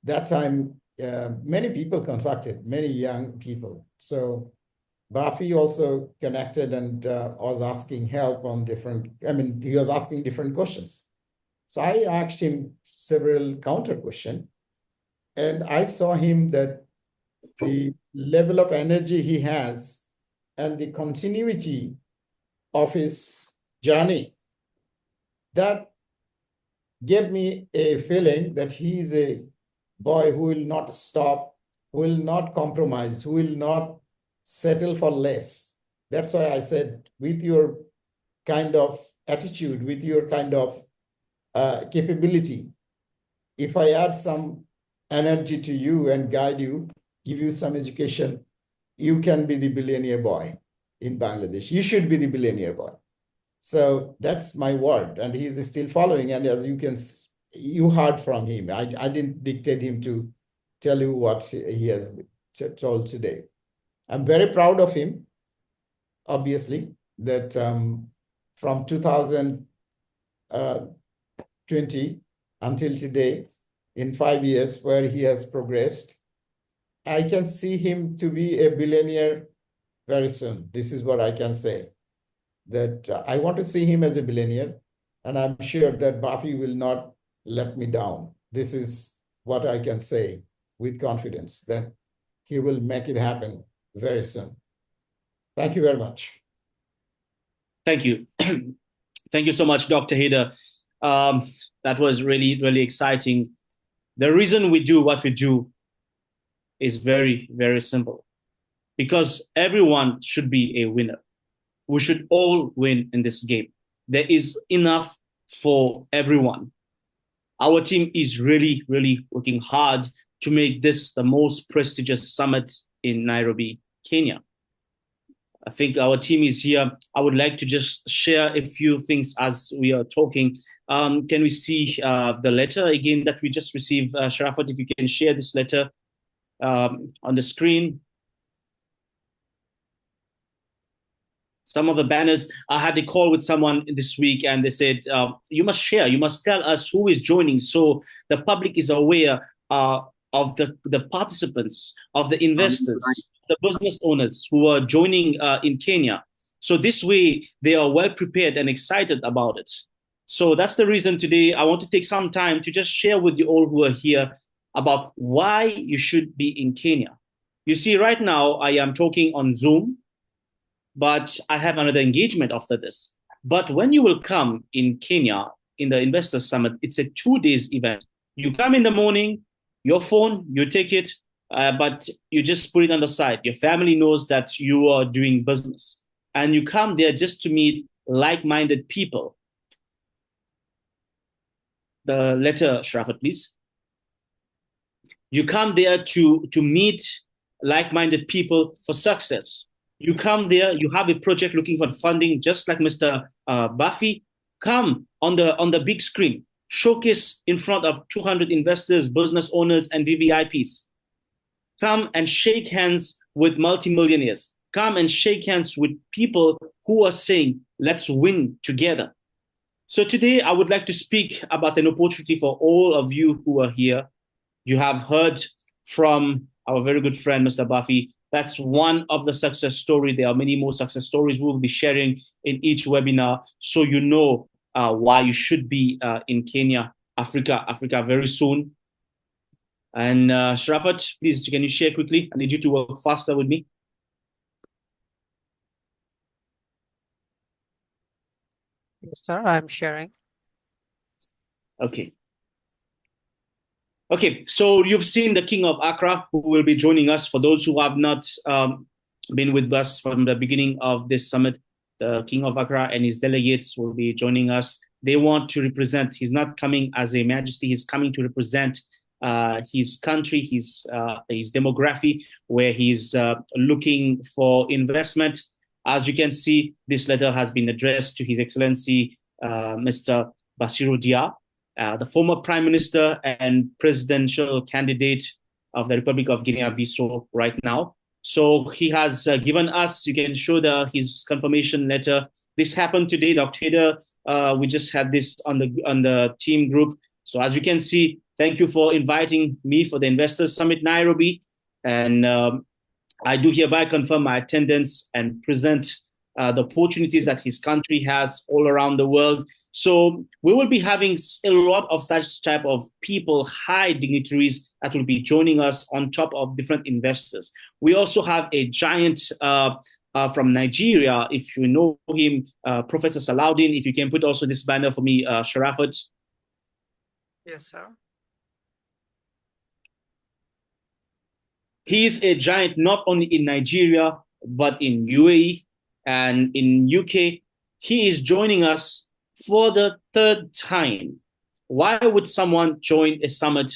that time, many people contacted, many young people. So Buffy also connected and was asking help on he was asking different questions. So I asked him several counter questions, and I saw him that the level of energy he has and the continuity of his journey, that gave me a feeling that he is a boy who will not stop, who will not compromise, who will not settle for less. That's why I said, with your kind of attitude, with your kind of capability, if I add some energy to you and guide you, give you some education, you can be the billionaire boy in Bangladesh. You should be the billionaire boy. So that's my word, and he is still following. And as you heard from him, I didn't dictate him to tell you what he has told today. I'm very proud of him, obviously, that from 2020 until today, in 5 years, where he has progressed, I can see him to be a billionaire very soon. This is what I can say, that I want to see him as a billionaire, and I'm sure that Buffy will not let me down. This is what I can say with confidence, that he will make it happen very soon. Thank you very much. Thank you. Thank you so much, Dr. Haider. That was really, really exciting. The reason we do what we do is very, very simple. Because everyone should be a winner. We should all win in this game. There is enough for everyone. Our team is really, really working hard to make this the most prestigious summit in Nairobi, Kenya. I think our team is here. I would like to just share a few things as we are talking. Can we see the letter again that we just received? Sharafat, if you can share this letter on the screen. Some of the banners, I had a call with someone this week and they said, you must share, you must tell us who is joining so the public is aware of the participants, of the investors, the business owners who are joining in Kenya. So this way, they are well prepared and excited about it. So that's the reason today I want to take some time to just share with you all who are here about why you should be in Kenya. You see, right now, I am talking on Zoom, but I have another engagement after this. But when you will come in Kenya, in the Investors Summit, it's a 2 days event. You come in the morning, your phone, you take it, but you just put it on the side. Your family knows that you are doing business. And you come there just to meet like-minded people. The letter, Sharafat, please. You come there to meet like-minded people for success. You come there, you have a project looking for funding, just like Mr. Buffy. Come on the big screen, showcase in front of 200 investors, business owners, and VVIPs. Come and shake hands with multimillionaires. Come and shake hands with people who are saying, let's win together. So today, I would like to speak about an opportunity for all of you who are here. You have heard from our very good friend, Mr. Buffy. That's one of the success stories. There are many more success stories we will be sharing in each webinar, so you know why you should be in Kenya, Africa very soon. And Sharafat, please, can you share quickly? I need you to work faster with me. Yes, sir, I'm sharing. Okay. Okay, so you've seen the King of Accra, who will be joining us. For those who have not been with us from the beginning of this summit, the King of Accra and his delegates will be joining us. They want to represent, he's not coming as a majesty, he's coming to represent his country, his demography, where he's looking for investment. As you can see, this letter has been addressed to His Excellency Mr. Bassirou Dia, the former Prime Minister and presidential candidate of the Republic of Guinea-Bissau right now. So he has given us, you can show his confirmation letter. This happened today, Dr. Haider. We just had this on the team group. So as you can see, thank you for inviting me for the Investors Summit Nairobi. And I do hereby confirm my attendance and present the opportunities that his country has all around the world. So we will be having a lot of such type of people, high dignitaries that will be joining us on top of different investors. We also have a giant from Nigeria, if you know him, Professor Salaudin. If you can put also this banner for me, Sharafat. Yes, sir. He is a giant not only in Nigeria, but in UAE and in UK. He is joining us for the 3rd time. Why would someone join a summit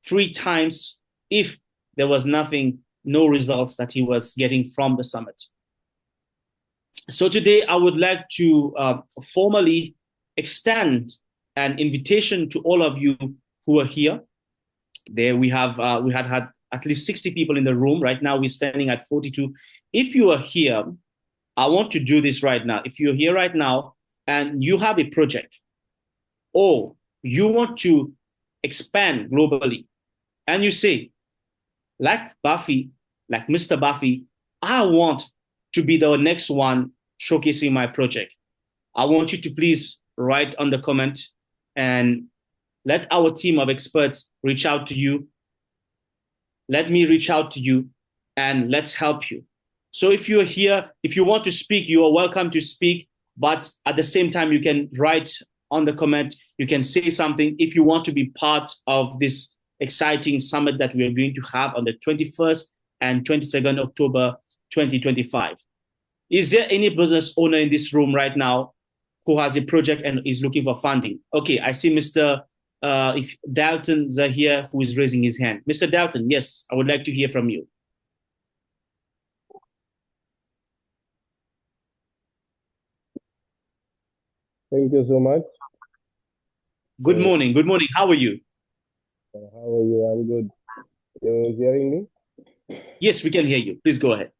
3 times if there was nothing, no results that he was getting from the summit? So today I would like to formally extend an invitation to all of you who are here. There we had at least 60 people in the room. Right now we're standing at 42. If you are here, I want to do this right now. If you're here right now and you have a project or you want to expand globally and you say, like Buffy, like Mr. Buffy, I want to be the next one showcasing my project. I want you to please write on the comment and let our team of experts reach out to you. Let me reach out to you and let's help you. So if you're here, if you want to speak, you are welcome to speak. But at the same time, you can write on the comment, you can say something if you want to be part of this exciting summit that we are going to have on the 21st and 22nd October 2025. Is there any business owner in this room right now who has a project and is looking for funding? Okay, I see Mr. Dalton Zahir, who is raising his hand. Mr. Dalton, yes, I would like to hear from you. Thank you so much. Good morning. Good morning. How are you? How are you? I'm good. You're hearing me? Yes, we can hear you. Please go ahead.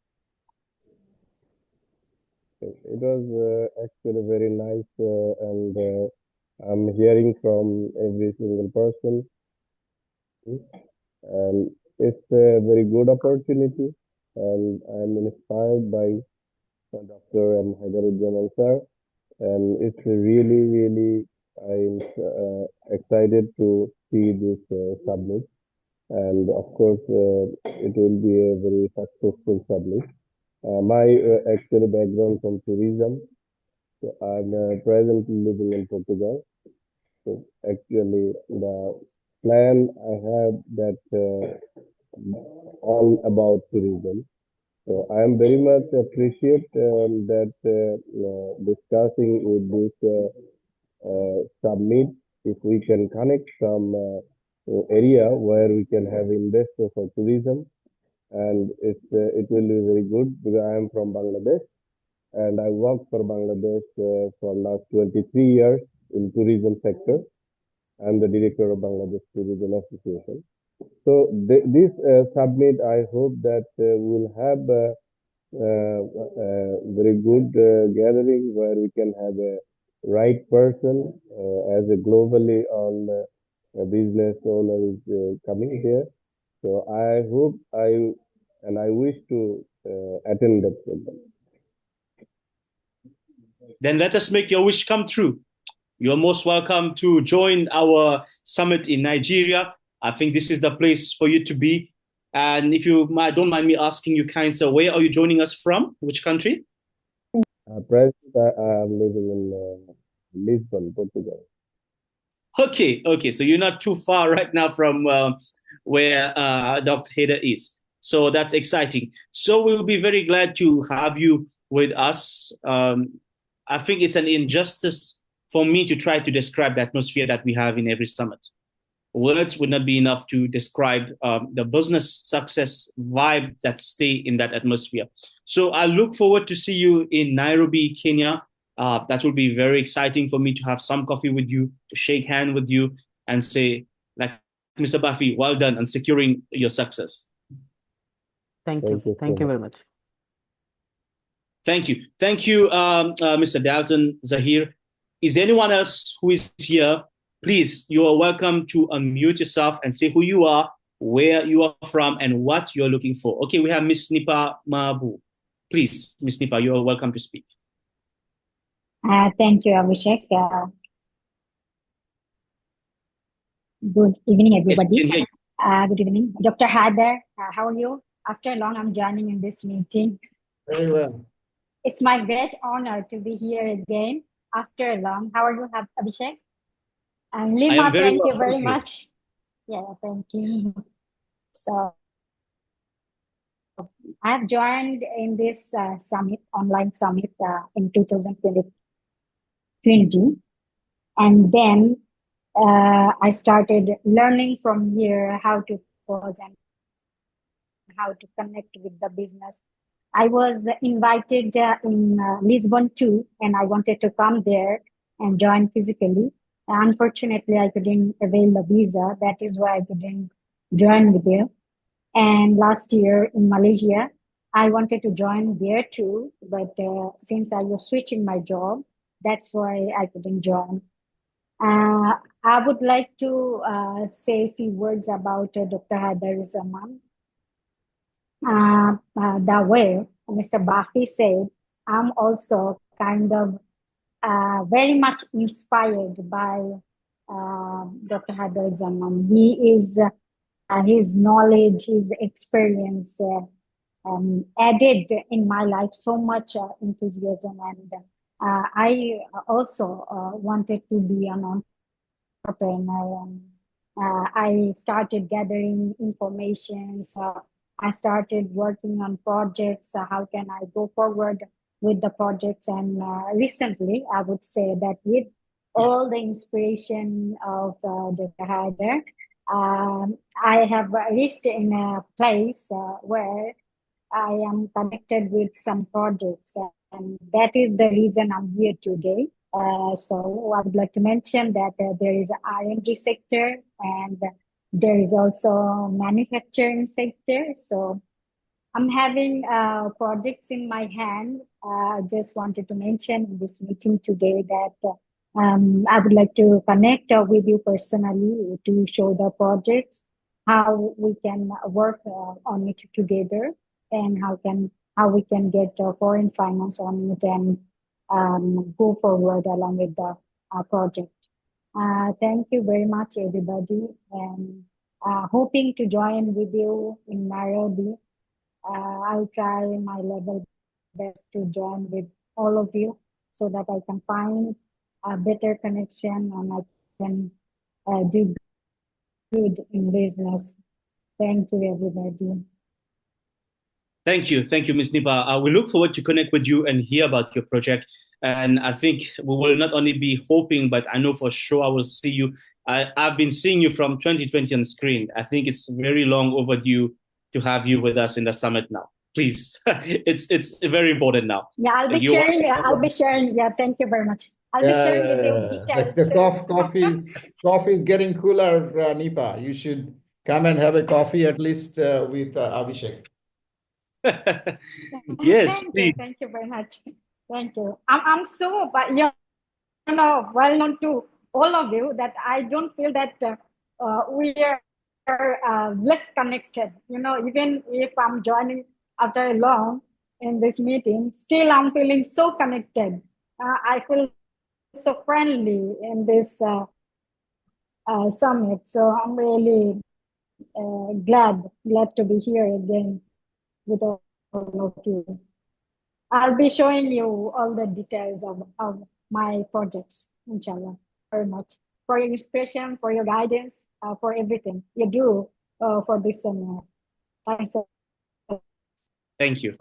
It was actually very nice, and I'm hearing from every single person, and it's a very good opportunity, and I'm inspired by Dr. Haider Uzzaman sir, and it's really, really, I'm excited to see this summit, and of course, it will be a very successful summit. My actual background from tourism. So I'm presently living in Portugal. So actually, the plan I have that all about tourism. So I am very much appreciate that discussing with this summit. If we can connect some area where we can have investors for tourism, and it will be very good because I am from Bangladesh and I worked for Bangladesh for last 23 years in tourism sector. I'm the director of Bangladesh Tourism Association. So this summit, I hope that we'll have a very good gathering where we can have a right person as a globally on business owner is coming here. So I hope I wish to attend that program. Then let us make your wish come true. You're most welcome to join our summit in Nigeria. I think this is the place for you to be. And if you don't mind me asking you, kind sir, where are you joining us from? Which country? Present, I'm living in Lisbon, Portugal. Okay. So you're not too far right now from where Dr. Haider is. So that's exciting. So we'll be very glad to have you with us. I think it's an injustice for me to try to describe the atmosphere that we have in every summit. Words would not be enough to describe the business success vibe that stay in that atmosphere. So I look forward to see you in Nairobi, Kenya. That will be very exciting for me to have some coffee with you, to shake hand with you, and say, like Mr. Buffy, well done on securing your success. Thank you. Thank you very much. Thank you. Mr. Dalton Zahir. Is there anyone else who is here? Please, you are welcome to unmute yourself and say who you are, where you are from, and what you're looking for. Okay, we have Miss Nipa Mabu. Please, Miss Nipa, you are welcome to speak. Thank you, Abhishek. Good evening, everybody. Yes, good evening. Dr. Haider, how are you? After long, I'm joining in this meeting. Very well. It's my great honor to be here again after long. How are you, Abhishek? And Lima, thank you very much. Yeah, thank you. So I have joined in this summit, online summit in 2020. And then I started learning from here how to pose and how to connect with the business. I was invited in Lisbon too, and I wanted to come there and join physically. Unfortunately, I couldn't avail the visa. That is why I couldn't join with you. And last year in Malaysia, I wanted to join there too, but since I was switching my job, that's why I couldn't join. I would like to say a few words about Dr. Haider Uzzaman. The way Mr. Buffy said, I'm also kind of very much inspired by Dr. Haider Uzzaman. He is his knowledge, his experience added in my life so much enthusiasm. And I also wanted to be an entrepreneur. And I started gathering information. I started working on projects. How can I go forward with the projects? And recently, I would say that with all the inspiration of the Haider, I have reached in a place where I am connected with some projects, and that is the reason I'm here today. So I would like to mention that there is a R&D sector, and there is also manufacturing sector. So I'm having projects in my hand. I just wanted to mention in this meeting today that I would like to connect with you personally to show the projects, how we can work on it together, and how we can get foreign finance on it and go forward along with the project. Thank you very much, everybody, and hoping to join with you in Nairobi. I'll try my level best to join with all of you so that I can find a better connection and I can do good in business. Thank you, everybody. Thank you, Ms. Nipa. We look forward to connect with you and hear about your project. And I think we will not only be hoping, but I know for sure I will see you. I've been seeing you from 2020 on screen. I think it's very long overdue to have you with us in the summit now. Please, it's very important now. Yeah, I'll be sharing. I'll be sharing. Yeah, thank you very much. I'll be sharing with you details. The coffee is getting cooler, Nipa. You should come and have a coffee at least with Abhishek. Yes, please. Thank you very much. Thank you. I'm so, but you know, well known to all of you that I don't feel that we are less connected. You know, even if I'm joining after long in this meeting, still I'm feeling so connected. I feel so friendly in this summit. So I'm really glad to be here again with all of you. I'll be showing you all the details of my projects, inshallah. Very much for your inspiration, for your guidance, for everything you do for this seminar. Thanks. Thank you,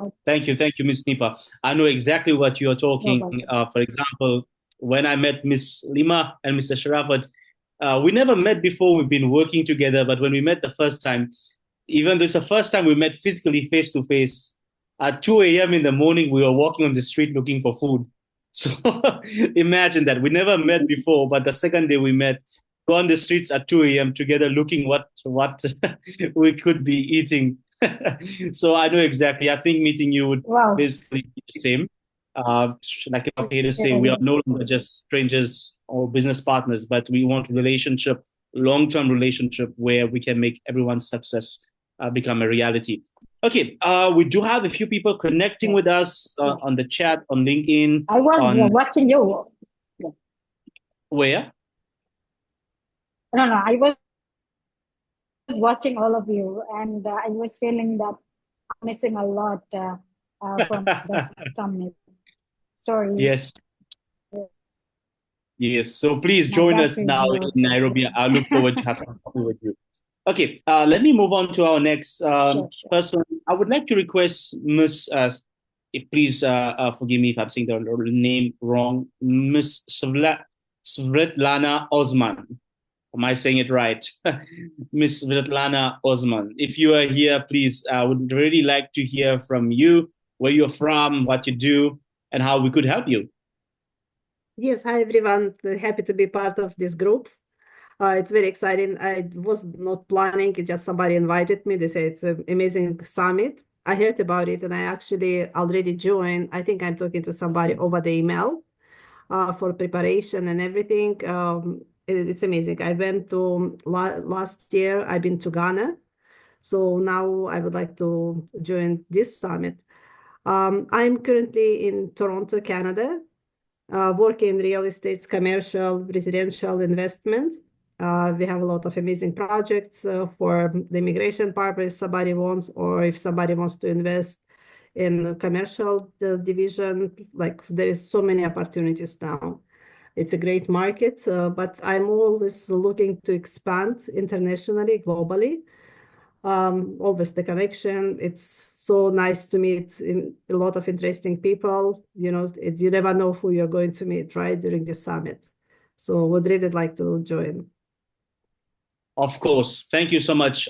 Ms. Nipa. I know exactly what you are talking. For example, when I met Ms. Lima and Mr. Sharafat, we never met before. We've been working together, but when we met the first time, even though it's the first time we met physically face to face, at 2 a.m. in the morning, we were walking on the street looking for food. So imagine that. We never met before, but the second day we met, go on the streets at 2 a.m. together looking what we could be eating. So I know exactly. I think meeting you would basically be the same. Like I'm here to say, we are no longer just strangers or business partners, but we want relationship, long-term relationship where we can make everyone's success become a reality. Okay, we do have a few people connecting with us on the chat, on LinkedIn. I was watching you. Where? No, I was watching all of you, and I was feeling that I'm missing a lot from the summit. Sorry. Yes. So please join us now in Nairobi. I look forward to having coffee with you. Okay, let me move on to our next person. I would like to request Ms. If please forgive me if I'm saying the name wrong, Ms. Svetlana Uzzaman. Am I saying it right? Ms. Svetlana Uzzaman. If you are here, please, I would really like to hear from you, where you're from, what you do, and how we could help you. Yes, hi everyone. Happy to be part of this group. It's very exciting. I was not planning, it just somebody invited me. They say it's an amazing summit. I heard about it and I actually already joined. I think I'm talking to somebody over the email for preparation and everything. It's amazing. I went to last year, I've been to Ghana. So now I would like to join this summit. I'm currently in Toronto, Canada, working in real estate, commercial, residential investment. We have a lot of amazing projects for the immigration purpose if somebody wants, or if somebody wants to invest in commercial division. Like there is so many opportunities now. It's a great market, but I'm always looking to expand internationally, globally. Always the connection. It's so nice to meet a lot of interesting people. You know, you never know who you're going to meet, right, during the summit. So would really like to join. Of course. Thank you so much,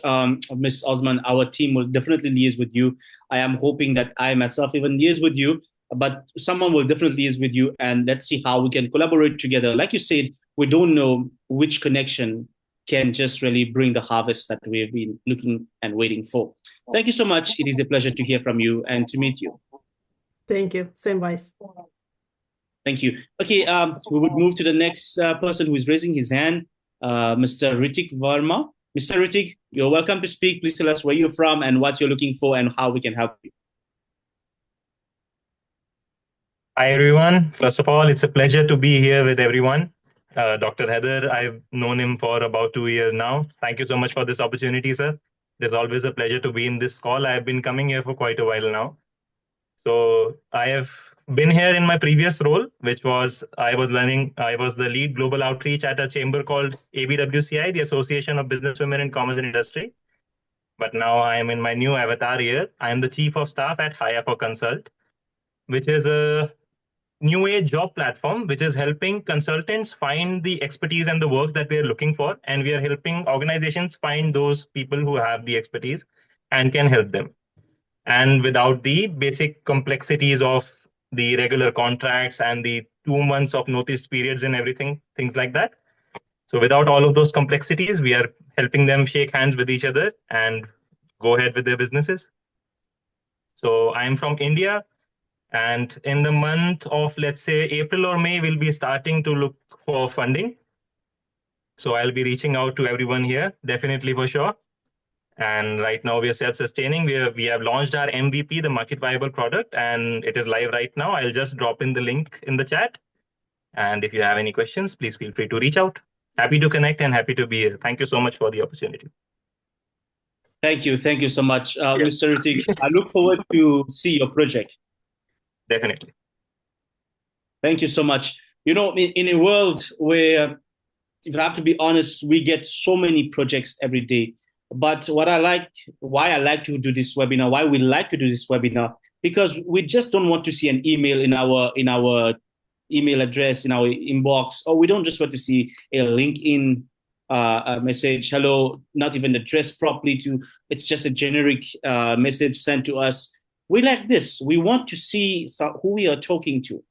Ms. Osman. Our team will definitely liaise with you. I am hoping that I myself even liaise with you, but someone will definitely liaise with you, and let's see how we can collaborate together. Like you said, we don't know which connection can just really bring the harvest that we've been looking and waiting for. Thank you so much. It is a pleasure to hear from you and to meet you. Thank you. Same vice. Thank you. Okay, we would move to the next person who is raising his hand, Mr. Ritik Verma. Mr. Ritik, you're welcome to speak. Please tell us where you're from and what you're looking for and how we can help you. Hi, everyone. First of all, it's a pleasure to be here with everyone. Dr. Haider, I've known him for about 2 years now. Thank you so much for this opportunity, sir. It is always a pleasure to be in this call. I have been coming here for quite a while now. So I have been here in my previous role, which was I was the lead global outreach at a chamber called ABWCI, the Association of Businesswomen in Commerce and Industry. But now I am in my new avatar here. I am the chief of staff at Hire for Consult, which is a new age job platform, which is helping consultants find the expertise and the work that they're looking for. And we are helping organizations find those people who have the expertise and can help them. And without the basic complexities of the regular contracts and the 2 months of notice periods and everything, things like that. So without all of those complexities, we are helping them shake hands with each other and go ahead with their businesses. So I'm from India. And in the month of, let's say, April or May, we'll be starting to look for funding. So I'll be reaching out to everyone here, definitely for sure. And right now we are self-sustaining. We have launched our MVP, the market viable product, and it is live right now. I'll just drop in the link in the chat. And if you have any questions, please feel free to reach out. Happy to connect and happy to be here. Thank you so much for the opportunity. Thank you. Thank you so much, Mr. Ritik. I look forward to see your project. Definitely. Thank you so much. You know, in a world where, if I have to be honest, we get so many projects every day. But why I like to do this webinar, why we like to do this webinar, because we just don't want to see an email in our email address, in our inbox, or we don't just want to see a LinkedIn a message, hello, not even addressed properly it's just a generic message sent to us. We like this. We want to see who we are talking to.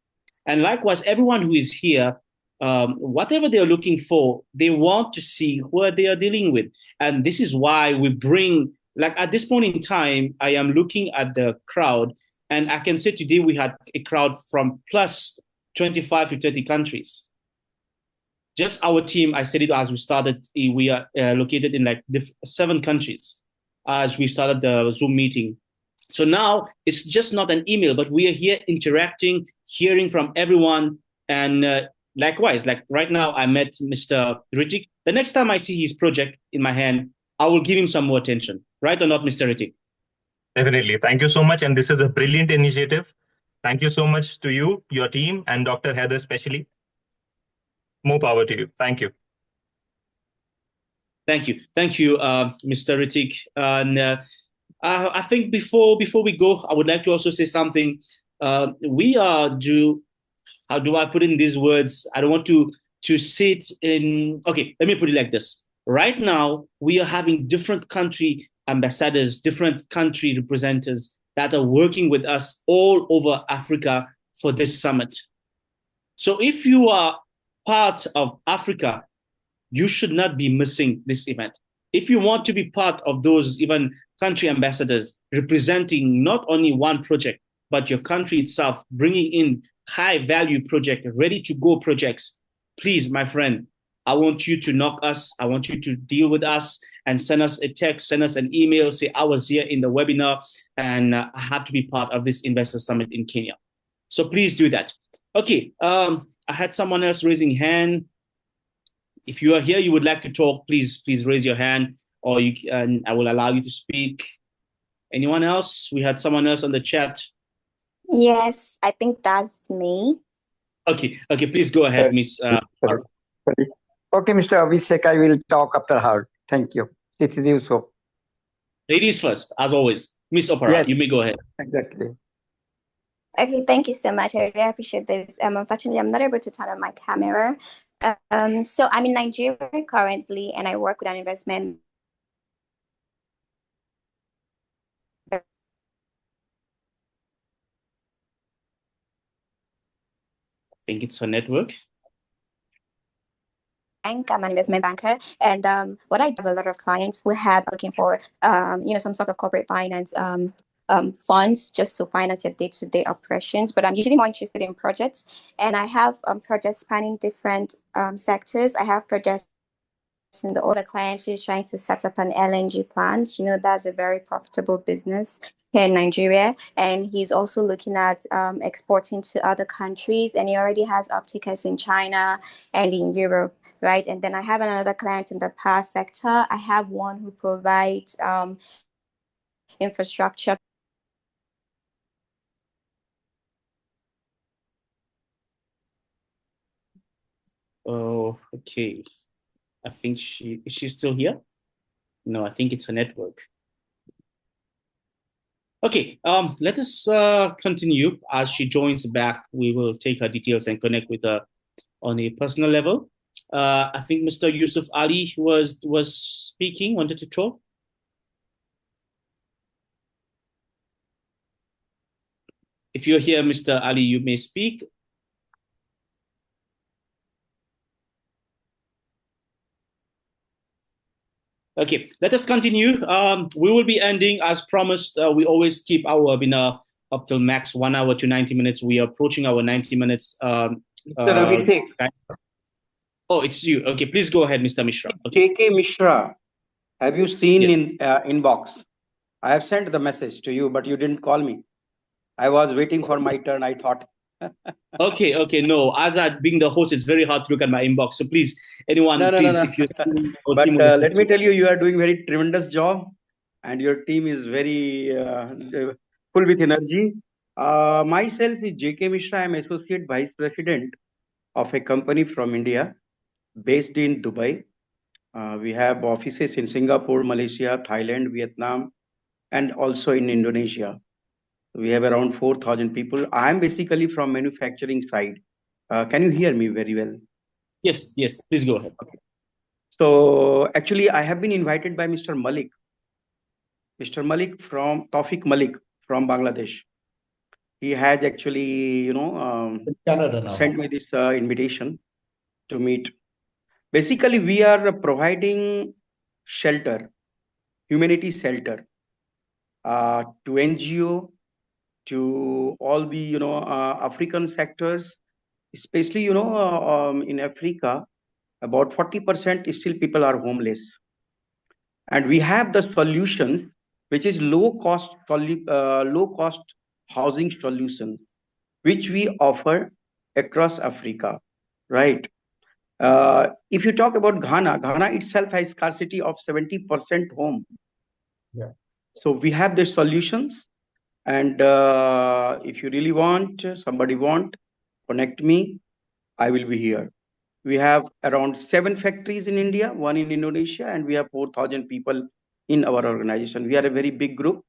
And likewise, everyone who is here, whatever they're looking for, they want to see who they are dealing with. And this is why we bring, like at this point in time, I am looking at the crowd, and I can say today we had a crowd from plus 25 to 30 countries. Just our team, I said it as we started, we are located in like 7 countries as we started the Zoom meeting. So now it's just not an email, but we are here interacting, hearing from everyone. And likewise, like right now, I met Mr. Ritik. The next time I see his project in my hand, I will give him some more attention. Right or not, Mr. Ritik? Definitely. Thank you so much. And this is a brilliant initiative. Thank you so much to you, your team, and Dr. Haider especially. More power to you. Thank you. Thank you. Thank you, Mr. Ritik. And I think before we go, I would like to also say something. How do I put in these words? I don't want to sit in. Okay, let me put it like this. Right now, we are having different country ambassadors, different country representatives that are working with us all over Africa for this summit. So if you are part of Africa, you should not be missing this event. If you want to be part of those even country ambassadors representing not only one project, but your country itself, bringing in high value project, ready to go projects, please, my friend, I want you to knock us. I want you to deal with us and send us a text, send us an email, say I was here in the webinar and I have to be part of this investor summit in Kenya. So please do that. Okay, I had someone else raising hand. if you are here, you would like to talk, please raise your hand, or and I will allow you to speak. Anyone else? We had someone else on the chat. Yes, I think that's me. Okay, please go ahead, Miss. Sorry. Okay, Mr. Abhishek, I will talk after her. Thank you. This is Yusuf. Ladies first, as always. Miss Opera, Yes, you may go ahead. exactly. Okay, thank you so much. I really appreciate this. Unfortunately, I'm not able to turn on my camera. So I'm in Nigeria currently, and I work with an investment. I think it's her network. I'm an investment banker, and what I have a lot of clients who have looking for some sort of corporate finance funds just to finance their day-to-day operations. But I'm usually more interested in projects, and I have projects spanning different sectors. I have projects in the older clients who's trying to set up an LNG plant. That's a very profitable business here in Nigeria. And he's also looking at exporting to other countries. And he already has off-takers in China and in Europe, right? And then I have another client in the power sector. I have one who provides infrastructure. Oh, okay. I think is she still here? No, I think it's her network. Okay, let us continue. As she joins back, we will take her details and connect with her on a personal level. I think Mr. Yusuf Ali was speaking, wanted to talk. If you're here, Mr. Ali, you may speak. Okay, let us continue. We will be ending as promised. We always keep our webinar up till max 1 hour to 90 minutes. We are approaching our 90 minutes. Oh, it's you. Okay, please go ahead, Mr. Mishra. Okay. JK Mishra, have you seen Yes. in inbox? I have sent the message to you, but you didn't call me. I was waiting for my turn, I thought. Okay, no. Azad, being the host, it's very hard to look at my inbox. So please, anyone, No. if you But let me tell you, you are doing very tremendous job, and your team is very full with energy. Myself is JK Mishra. I'm Associate Vice President of a company from India, based in Dubai. We have offices in Singapore, Malaysia, Thailand, Vietnam, and also in Indonesia. We have around 4,000 people. I'm basically from manufacturing side. Can you hear me very well? Yes, please go ahead. Okay. So actually, I have been invited by Mr. Malik. Mr. Malik from Tawfiq Malik from Bangladesh. He has actually, Canada now. sent me this invitation to meet. Basically, we are providing shelter, humanity shelter, to NGO, to all the African sectors, especially in Africa, about 40% still people are homeless, and we have the solutions, which is low cost housing solution, which we offer across Africa, right? If you talk about Ghana itself has scarcity of 70% home. Yeah. So we have the solutions, and if you really somebody connect me, I will be here. We have around 7 factories in India, 1 in Indonesia, and we have 4,000 people in our organization. We are a very big group.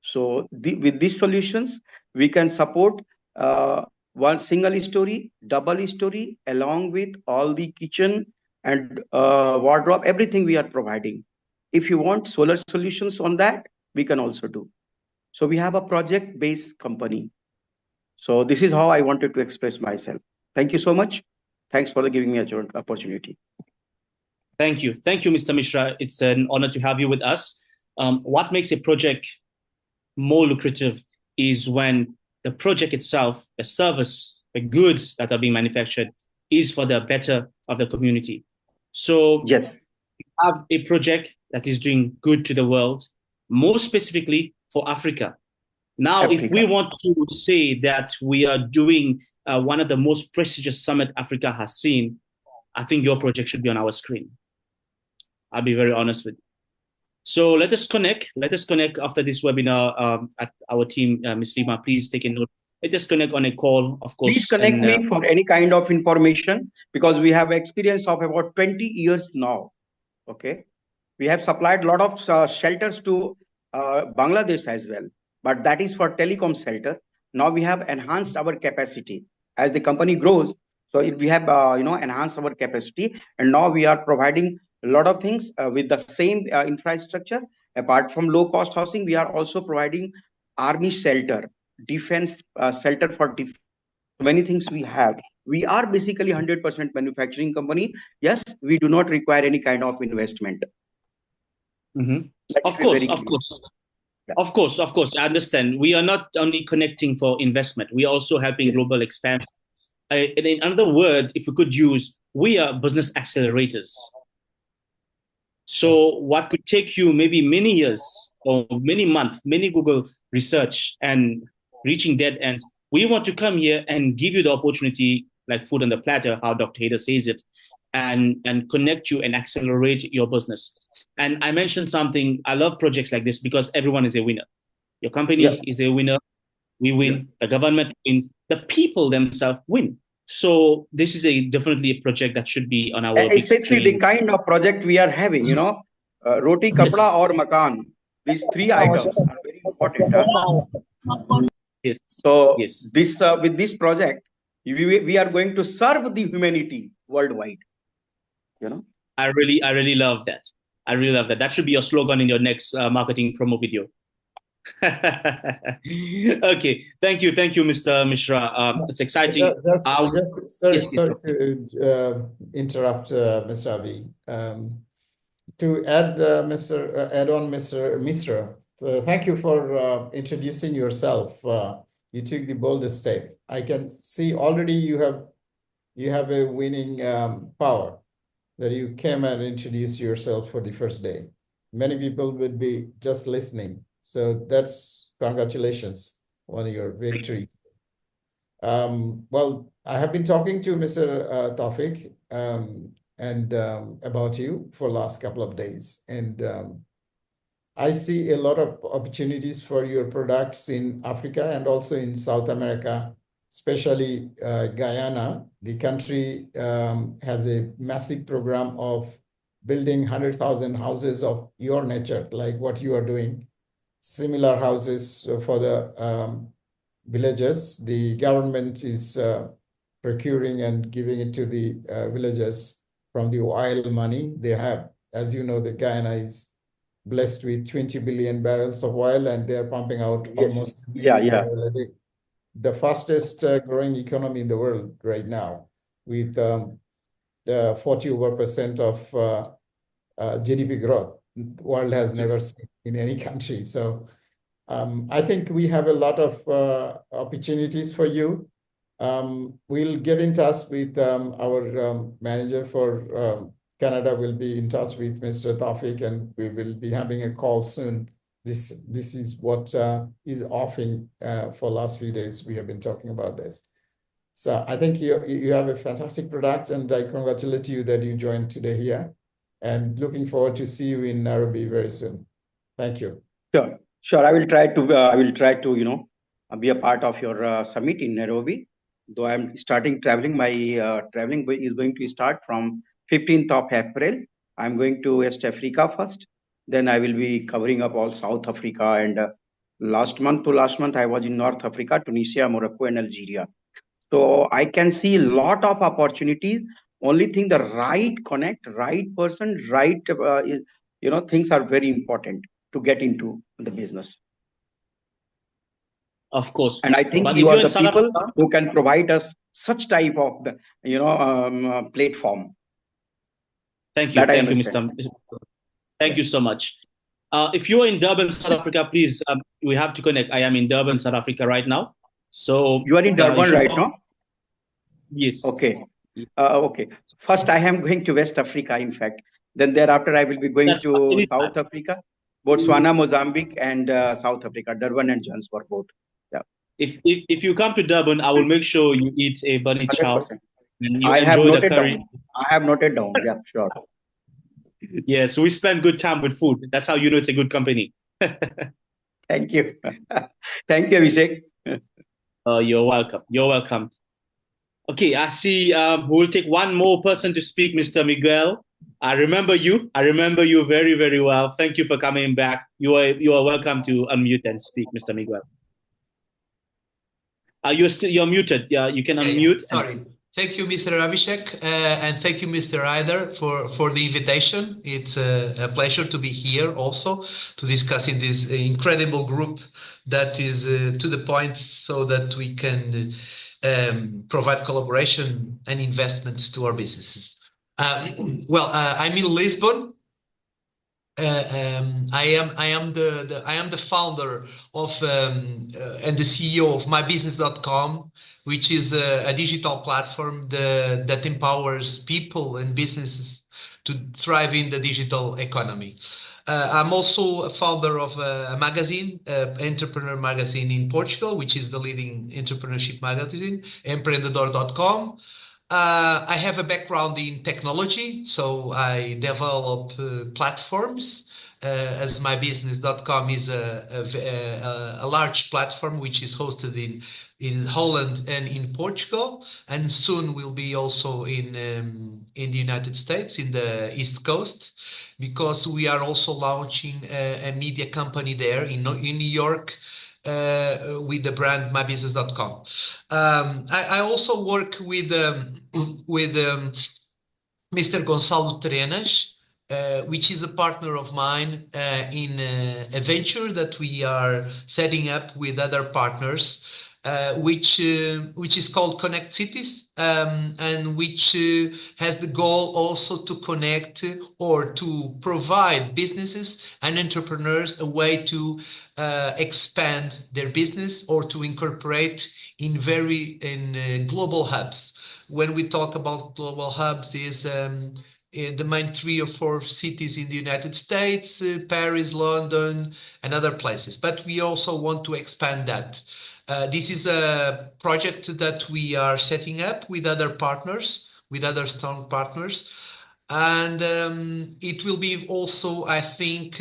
So with these solutions, we can support one single story, double story, along with all the kitchen and wardrobe, everything we are providing. If you want solar solutions on that, we can also do. So we have a project-based company. So this is how I wanted to express myself. Thank you so much. Thanks for giving me an opportunity. Thank you, Mr. Mishra. It's an honor to have you with us. What makes a project more lucrative is when the project itself, the service, the goods that are being manufactured is for the better of the community. So yes, we have a project that is doing good to the world, more specifically for Africa. Now, if we want to say that we are doing one of the most prestigious summit Africa has seen, I think your project should be on our screen. I'll be very honest with you. So let us connect. Let us connect after this webinar at our team. Ms. Lima, please take a note. Let us connect on a call, of course. Please connect me for any kind of information, because we have experience of about 20 years now. Okay. We have supplied a lot of shelters to Bangladesh as well, but that is for telecom shelter. Now we have enhanced our capacity as the company grows. So we have enhanced our capacity, and now we are providing a lot of things with the same infrastructure. Apart from low cost housing, we are also providing army shelter, defense shelter for defense. Many things we have. We are basically 100% manufacturing company. Yes, we do not require any kind of investment. Mm-hmm. Of course. Yeah. Of course. I understand. We are not only connecting for investment. We are also helping global expansion. In another word, if we could use, we are business accelerators. So what could take you maybe many years or many months, many Google research and reaching dead ends, we want to come here and give you the opportunity, like food on the platter, how Dr. Haider says it, and connect you and accelerate your business. And I mentioned something, I love projects like this because everyone is a winner. Your company is a winner. We win. The government wins. The people themselves win. So this is definitely a project that should be on our big especially screen. the kind of project we are having, roti, kapda, or makan. These three items are very important. Yes. So this with this project, we are going to serve the humanity worldwide. I really love that. I really love that. That should be your slogan in your next marketing promo video. Okay, thank you, Mr. Mishra. It's exciting. Sorry to interrupt, Mr. Avi. To add, Mr. Mishra, thank you for introducing yourself. You took the boldest step. I can see already you have a winning power that you came and introduced yourself for the first day. Many people would be just listening. So that's congratulations on your victory. Well, I have been talking to Mr. Tawfiq and about you for the last couple of days. And I see a lot of opportunities for your products in Africa and also in South America, especially Guyana. The country has a massive program of building 100,000 houses of your nature, like what you are doing. Similar houses for the villages. The government is procuring and giving it to the villages from the oil money they have. As you know, the Guyana is blessed with 20 billion barrels of oil, and they're pumping out almost the fastest growing economy in the world right now, with 40% of GDP growth. The world has never seen in any country. So I think we have a lot of opportunities for you. We'll get in touch with our manager for Canada. Will be in touch with Mr. Tawfiq, and we will be having a call soon. This is what is offering for last few days. We have been talking about this. So I think you have a fantastic product, and I congratulate you that you joined today here. And looking forward to see you in Nairobi very soon. Thank you. Sure. I will try to be a part of your summit in Nairobi. Though I'm starting traveling, my traveling is going to start from 15th of April. I'm going to West Africa first. Then I will be covering up all South Africa. And last month I was in North Africa, Tunisia, Morocco, and Algeria. So I can see a lot of opportunities. Only thing, the right connect, right person, right things are very important to get into the business. Of course. And I think you are the people who can provide us such type of platform. Thank you, Mr. Thank you so much. If you're in Durban, South Africa, please, we have to connect. I am in Durban, South Africa right now. So you are in Durban right now? Yes. Okay. Okay. First, I am going to West Africa, in fact. Then thereafter, I will be going to South Africa, Botswana, Mozambique, and South Africa, Durban and Johannesburg both. Yeah. If you come to Durban, I will make sure you eat a bunny chow. And you I have enjoy the noted curry. down. I have noted down. Yeah, sure. Yeah, so we spend good time with food. That's how you know it's a good company. Thank you. Thank you, Abhishek. You're welcome. You're welcome. Okay, I see. We'll take one more person to speak, Mr. Miguel. I remember you. I remember you very, very well. Thank you for coming back. You are welcome to unmute and speak, Mr. Miguel. You're muted. Yeah, you can unmute. Sorry. Thank you, Mr. Abhishek, and thank you, Mr. Haider, for the invitation. It's a pleasure to be here also to discuss in this incredible group that is to the point so that we can provide collaboration and investments to our businesses. I'm in Lisbon. I am the founder of and the CEO of mybusiness.com, which is a digital platform that empowers people and businesses to thrive in the digital economy. I'm also a founder of a magazine, entrepreneur magazine in Portugal, which is the leading entrepreneurship magazine, empreendedor.com. I have a background in technology, so I develop platforms. As mybusiness.com is a large platform which is hosted in Holland and in Portugal, and soon will be also in the United States, in the East Coast, because we are also launching a media company there in New York. With the brand mybusiness.com. I also work with Mr. Gonçalo Terenas, which is a partner of mine in a venture that we are setting up with other partners, which is called Connect Cities, and which has the goal also to connect or to provide businesses and entrepreneurs a way to expand their business or to incorporate in global hubs. When we talk about global hubs, is in the main 3 or 4 cities in the United States, Paris, London, and other places. But we also want to expand that. This is a project that we are setting up with other partners, with other strong partners. And it will be also, I think,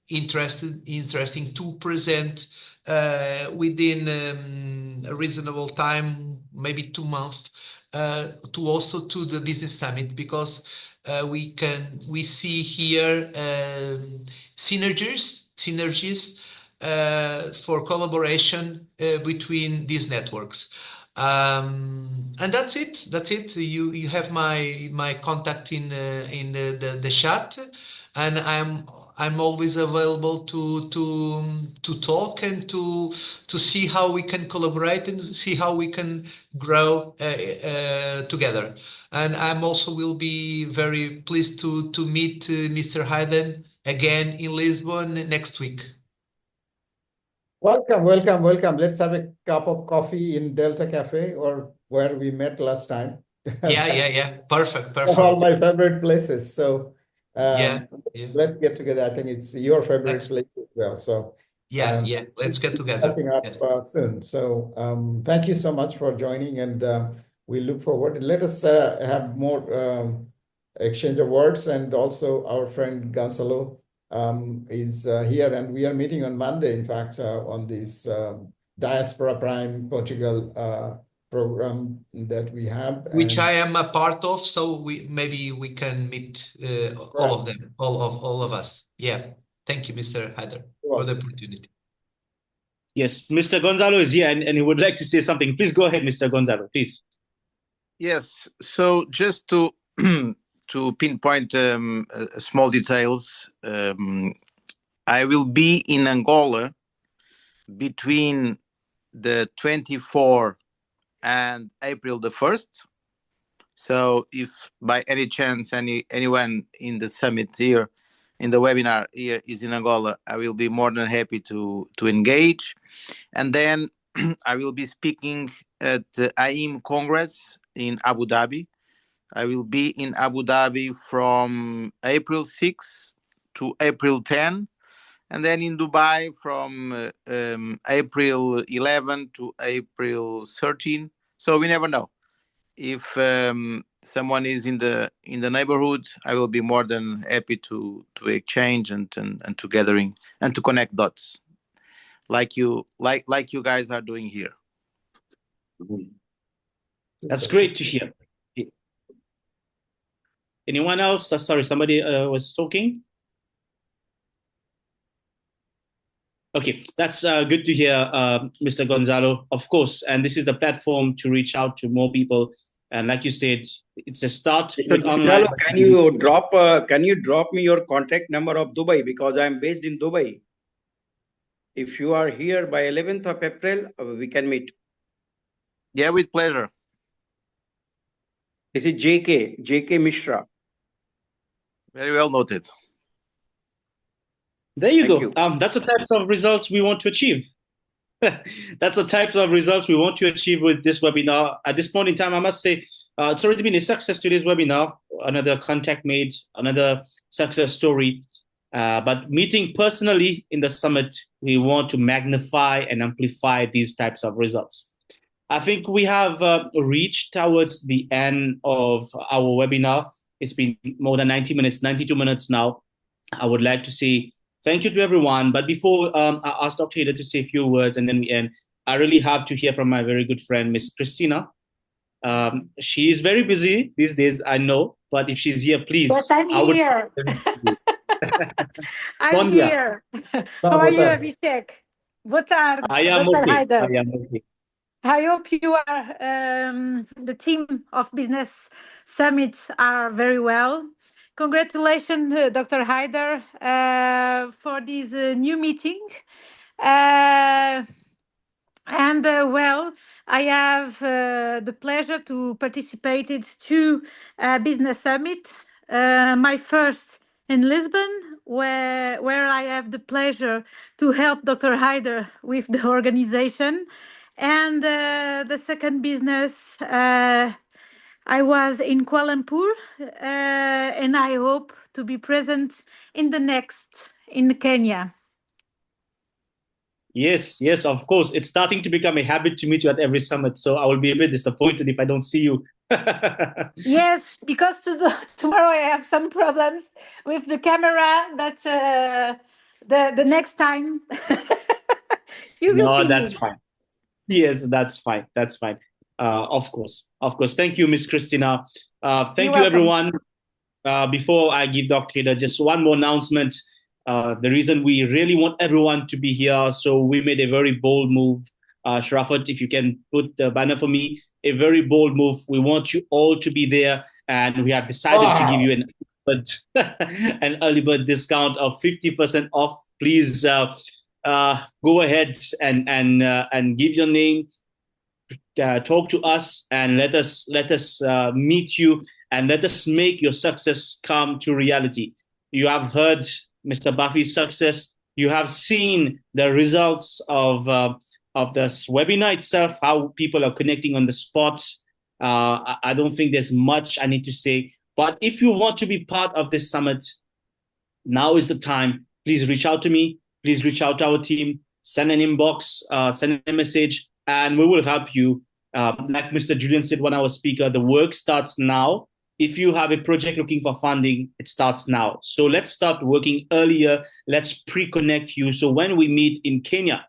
interesting to present within a reasonable time, maybe 2 months, to the business summit, because we see here synergies for collaboration between these networks. And that's it. You have my contact in the chat, and I'm always available to talk and to see how we can collaborate and to see how we can grow together. And I'm also will be very pleased to meet Mr. Haider again in Lisbon next week. Welcome, welcome, welcome. Let's have a cup of coffee in Delta Cafe or where we met last time. Yeah. Perfect. All my favorite places. So Yeah. let's get together. I think it's your favorite place as well. So yeah, let's get together. Catching up soon. So thank you so much for joining, and we look forward. Let us have more exchange of words, and also our friend Gonzalo is here, and we are meeting on Monday, in fact, on this Diaspora Prime Portugal program that we have, which I am a part of. So maybe we can meet all of them, all of us. Yeah. Thank you, Mr. Haider, for the opportunity. Yes, Mr. Gonzalo is here, and he would like to say something. Please go ahead, Mr. Gonzalo, please. Yes. So just to to pinpoint small details, I will be in Angola between the 24th and April the 1st. So if by any chance anyone in the summit here, in the webinar here, is in Angola, I will be more than happy to engage. And then I will be speaking at the AIM Congress in Abu Dhabi. I will be in Abu Dhabi from April 6 to April 10, and then in Dubai from April 11 to April 13. So we never know. if someone is in the neighborhood, I will be more than happy to exchange and to gathering and to connect dots, like you guys are doing here. That's great to hear. Anyone else? Sorry, somebody was talking. Okay, that's good to hear, Mr. Gonzalo, of course. And this is the platform to reach out to more people. And like you said, it's a start Mr. with Gonzalo, online. can you drop me your contact number of Dubai, because I am based in Dubai. If you are here by 11th of April, we can meet. Yeah, with pleasure. This is JK Mishra. Very well noted. There you Thank go. you. That's the types of results we want to achieve. That's the types of results we want to achieve with this webinar. At this point in time, I must say, it's already been a success today's webinar. Another contact made, another success story. But meeting personally in the summit, we want to magnify and amplify these types of results. I think we have reached towards the end of our webinar. It's been more than 90 minutes, 92 minutes now. I would like to say thank you to everyone. But before I ask Dr. Haider to say a few words and then we end, I really have to hear from my very good friend, Miss Christina. She is very busy these days, I know, but if she's here, please. But I'm here. I'm Bom dia. here. How are you, Abhishek? Boa tarde, I am Dr. okay. Haider. I am okay. I hope you are, the team of Business Summits are very well. Congratulations, Dr. Haider, for this new meeting. Well, I have the pleasure to participate in two business summits. My first in Lisbon, where I have the pleasure to help Dr. Haider with the organization, and the second business. I was in Kuala Lumpur, and I hope to be present in the next in Kenya. Yes, yes, of course. It's starting to become a habit to meet you at every summit. So I will be a bit disappointed if I don't see you. Yes, because tomorrow I have some problems with the camera, but the next time you will No, see that's me. fine. Yes, that's fine. That's fine. Of course. Of course. Thank you, Miss Christina. Thank You're you, welcome. everyone. Before I give Dr. Haider, just one more announcement. The reason we really want everyone to be here, so we made a very bold move. Sharafat, if you can put the banner for me, a very bold move. We want you all to be there, and we have decided to give you an early bird discount of 50% off. Please go ahead and give your name. Talk to us and let us meet you and let us make your success come to reality. You have heard Mr. Buffy's success. You have seen the results of this webinar itself, how people are connecting on the spot. I don't think there's much I need to say. But if you want to be part of this summit, now is the time. Please reach out to me. Please reach out to our team. Send an inbox, send a message, and we will help you. Like Mr. Julian said, 1 hour speaker, the work starts now. If you have a project looking for funding, it starts now. So let's start working earlier. Let's pre-connect you. So when we meet in Kenya,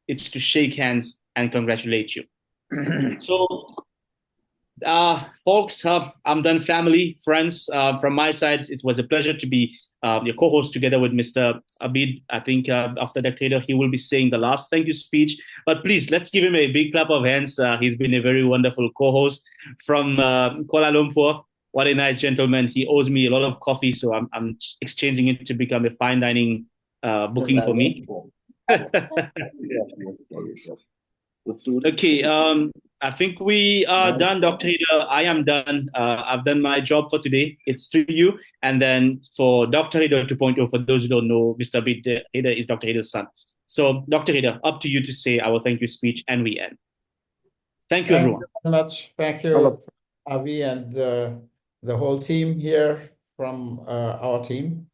it's to shake hands and congratulate you. So folks, I'm done. Family, friends, from my side, it was a pleasure to be your co-host together with Mr. Abid. I think after Dr. Haider, he will be saying the last thank you speech. But please, let's give him a big clap of hands. He's been a very wonderful co-host from Kuala Lumpur. What a nice gentleman. He owes me a lot of coffee, so I'm exchanging it to become a fine dining booking for me. Okay, I think we are done, Dr. Haider. I am done. I've done my job for today. It's to you. And then for Dr. Haider 2.0, for those who don't know, Mr. Haider is Dr. Haider's son. So, Dr. Haider, up to you to say our thank you speech, and we end. Thank you, everyone. Thank you very much. Thank you, Avi, and the whole team here from our team.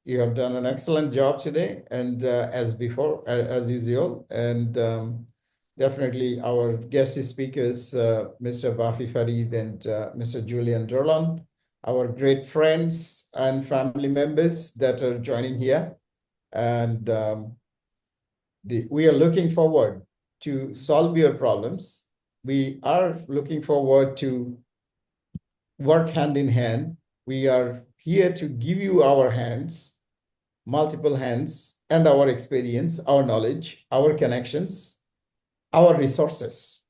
You have done an excellent job today, and as before, as usual. And definitely our guest speakers, Mr. Bafi Farid and Mr. Julian Durlan, our great friends and family members that are joining here. And we are looking forward to solve your problems. We are looking forward to work hand in hand. We are here to give you our hands, multiple hands, and our experience, our knowledge, our connections, our resources.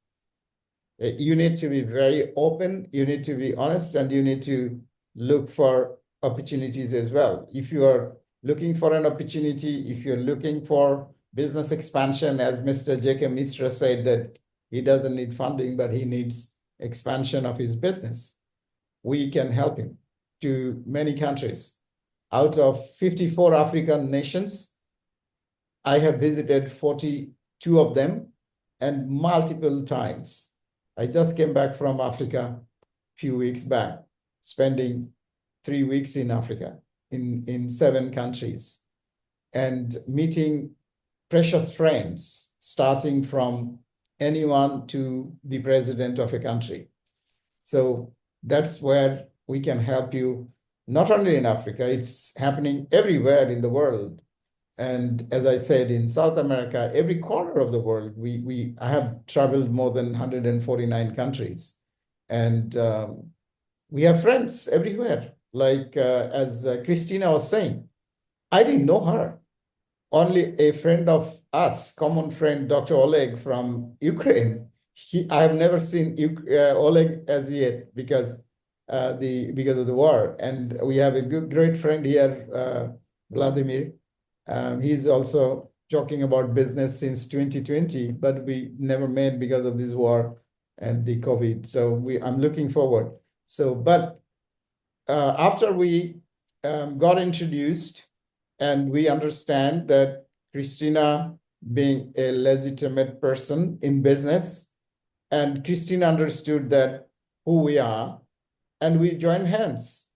You need to be very open, you need to be honest, and you need to look for opportunities as well. If you are looking for an opportunity, if you're looking for business expansion, as Mr. Jacob Mistra said, that he doesn't need funding, but he needs expansion of his business, we can help him to many countries. Out of 54 African nations, I have visited 42 of them and multiple times. I just came back from Africa a few weeks back, spending 3 weeks in Africa, in 7 countries, and meeting precious friends, starting from anyone to the president of a country. So that's where we can help you, not only in Africa, it's happening everywhere in the world. And as I said, in South America, every corner of the world, I have traveled more than 149 countries. And we have friends everywhere. Like as Christina was saying, I didn't know her. Only a friend of us, common friend, Dr. Oleg from Ukraine. I have never seen Oleg as yet because of the war. And we have a great friend here, Vladimir. He's also talking about business since 2020, but we never met because of this war and the COVID. So I'm looking forward. So, but after we got introduced and we understand that Christina being a legitimate person in business, and Christina understood that who we are, and we joined hands.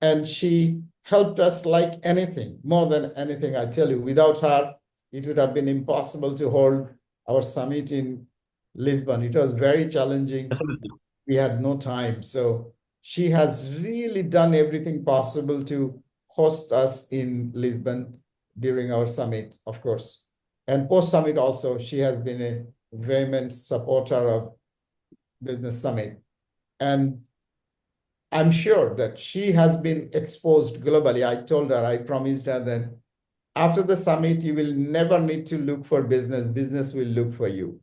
And she helped us like anything, more than anything, I tell you. Without her, it would have been impossible to hold our summit in Lisbon. It was very challenging. We had no time. So she has really done everything possible to host us in Lisbon during our summit, of course. And post-summit also, she has been a vehement supporter of Business Summit. And I'm sure that she has been exposed globally. I told her, I promised her that after the summit, you will never need to look for business. Business will look for you.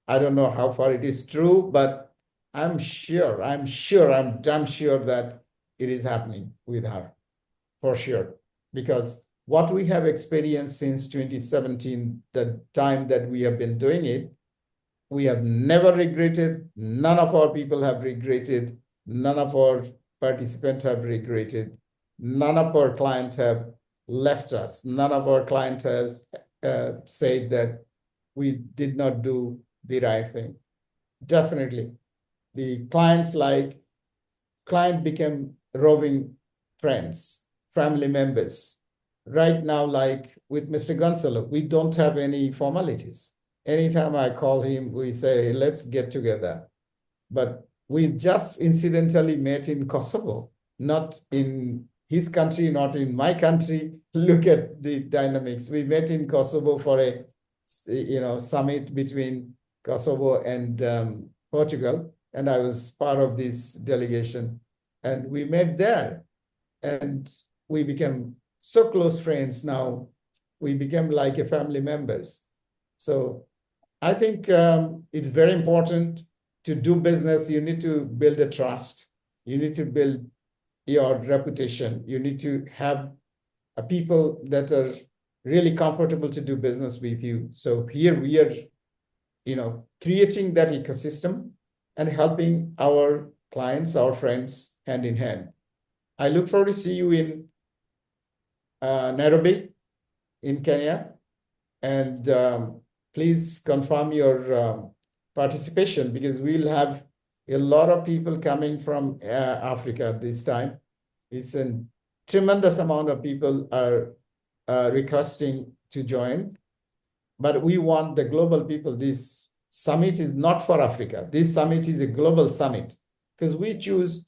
I don't know how far it is true, but I'm damn sure that it is happening with her, for sure. Because what we have experienced since 2017, the time that we have been doing it, we have never regretted. None of our people have regretted. None of our participants have regretted. None of our clients have left us. None of our clients has said that we did not do the right thing. Definitely. The client became roving friends, family members. Right now, like with Mr. Gonzalo, we don't have any formalities. Anytime I call him, we say, hey, let's get together. But we just incidentally met in Kosovo, not in his country, not in my country. Look at the dynamics. We met in Kosovo for a summit between Kosovo and Portugal, and I was part of this delegation. And we met there, and we became so close friends now. We became like a family members. So I think it's very important to do business. You need to build a trust. You need to build your reputation. You need to have people that are really comfortable to do business with you. So here we are, creating that ecosystem and helping our clients, our friends, hand in hand. I look forward to see you in Nairobi, in Kenya, and please confirm your participation, because we'll have a lot of people coming from Africa this time. It's a tremendous amount of people are requesting to join, but we want the global people. This summit is not for Africa. This summit is a global summit because we choose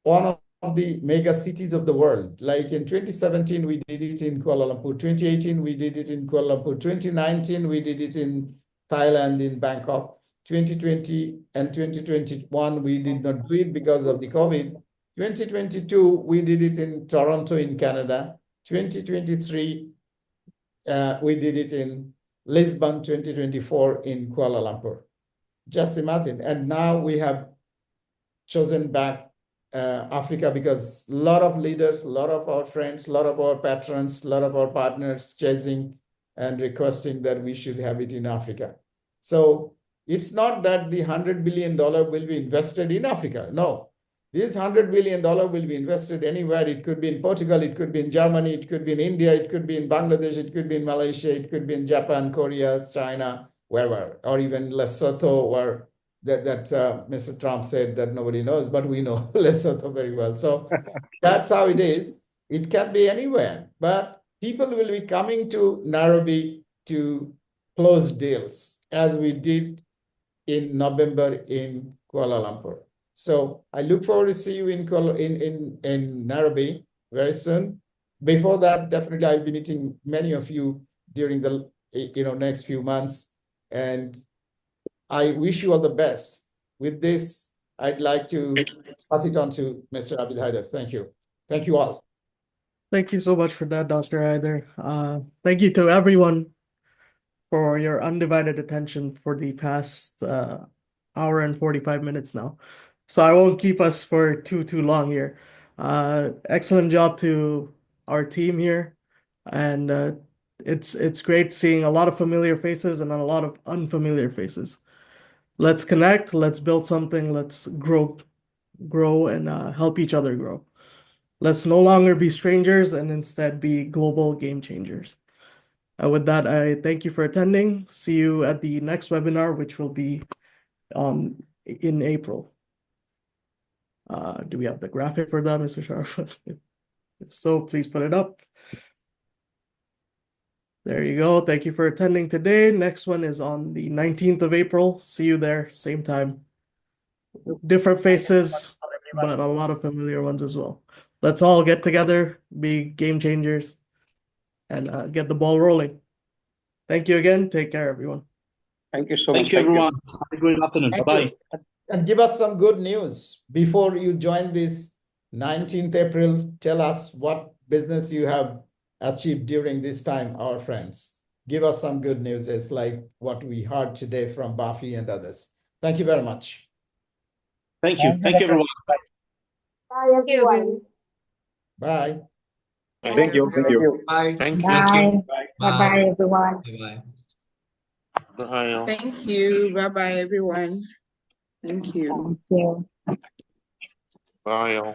one of the mega cities of the world. Like in 2017, we did it in Kuala Lumpur. 2018, we did it in Kuala Lumpur. 2019, we did it in Thailand, in Bangkok. 2020 and 2021, we did not do it because of the COVID. 2022, we did it in Toronto, in Canada. 2023, we did it in Lisbon. 2024 in Kuala Lumpur. Just imagine. And now we have chosen back Africa because a lot of leaders, a lot of our friends, a lot of our patrons, a lot of our partners chasing and requesting that we should have it in Africa. So it's not that the $100 billion will be invested in Africa. No, this $100 billion will be invested anywhere. It could be in Portugal, it could be in Germany, it could be in India, it could be in Bangladesh, it could be in Malaysia, it could be in Japan, Korea, China, wherever, or even Lesotho, or that Mr. Trump said that nobody knows, but we know Lesotho very well. So that's how it is. It can be anywhere, but people will be coming to Nairobi to close deals, as we did in November in Kuala Lumpur. So I look forward to see you in Nairobi very soon. Before that, definitely I'll be meeting many of you during the next few months, and I wish you all the best. With this, I'd like to pass it on to Mr. Abid Haider. Thank you. Thank you all. Thank you so much for that, Dr. Haider. Thank you to everyone for your undivided attention for the past hour and 45 minutes now. So I won't keep us for too long here. Excellent job to our team here. And it's great seeing a lot of familiar faces and a lot of unfamiliar faces. Let's connect, let's build something, let's grow and help each other grow. Let's no longer be strangers and instead be global game changers. With that, I thank you for attending. See you at the next webinar, which will be in April. Do we have the graphic for that, Mr. Sharf? If so, please put it up. There you go. Thank you for attending today. Next one is on the 19th of April. See you there, same time. Different faces, but a lot of familiar ones as well. Let's all get together, be game changers, and get the ball rolling. Thank you again. Take care, everyone. Thank you so Thank much. you, everyone. Have a great afternoon. Bye-bye. And give us some good news. Before you join this 19th April, tell us what business you have achieved during this time, our friends. Give us some good news, as like what we heard today from Bafi and others. Thank you very much. Thank you. Thank you, everyone. Bye, everyone. Bye. Thank you. Thank you. Bye. Thank you. Bye. Bye. Bye-bye, everyone. Bye. Bye. Thank you. Bye-bye, everyone. Thank you. Thank you. Bye.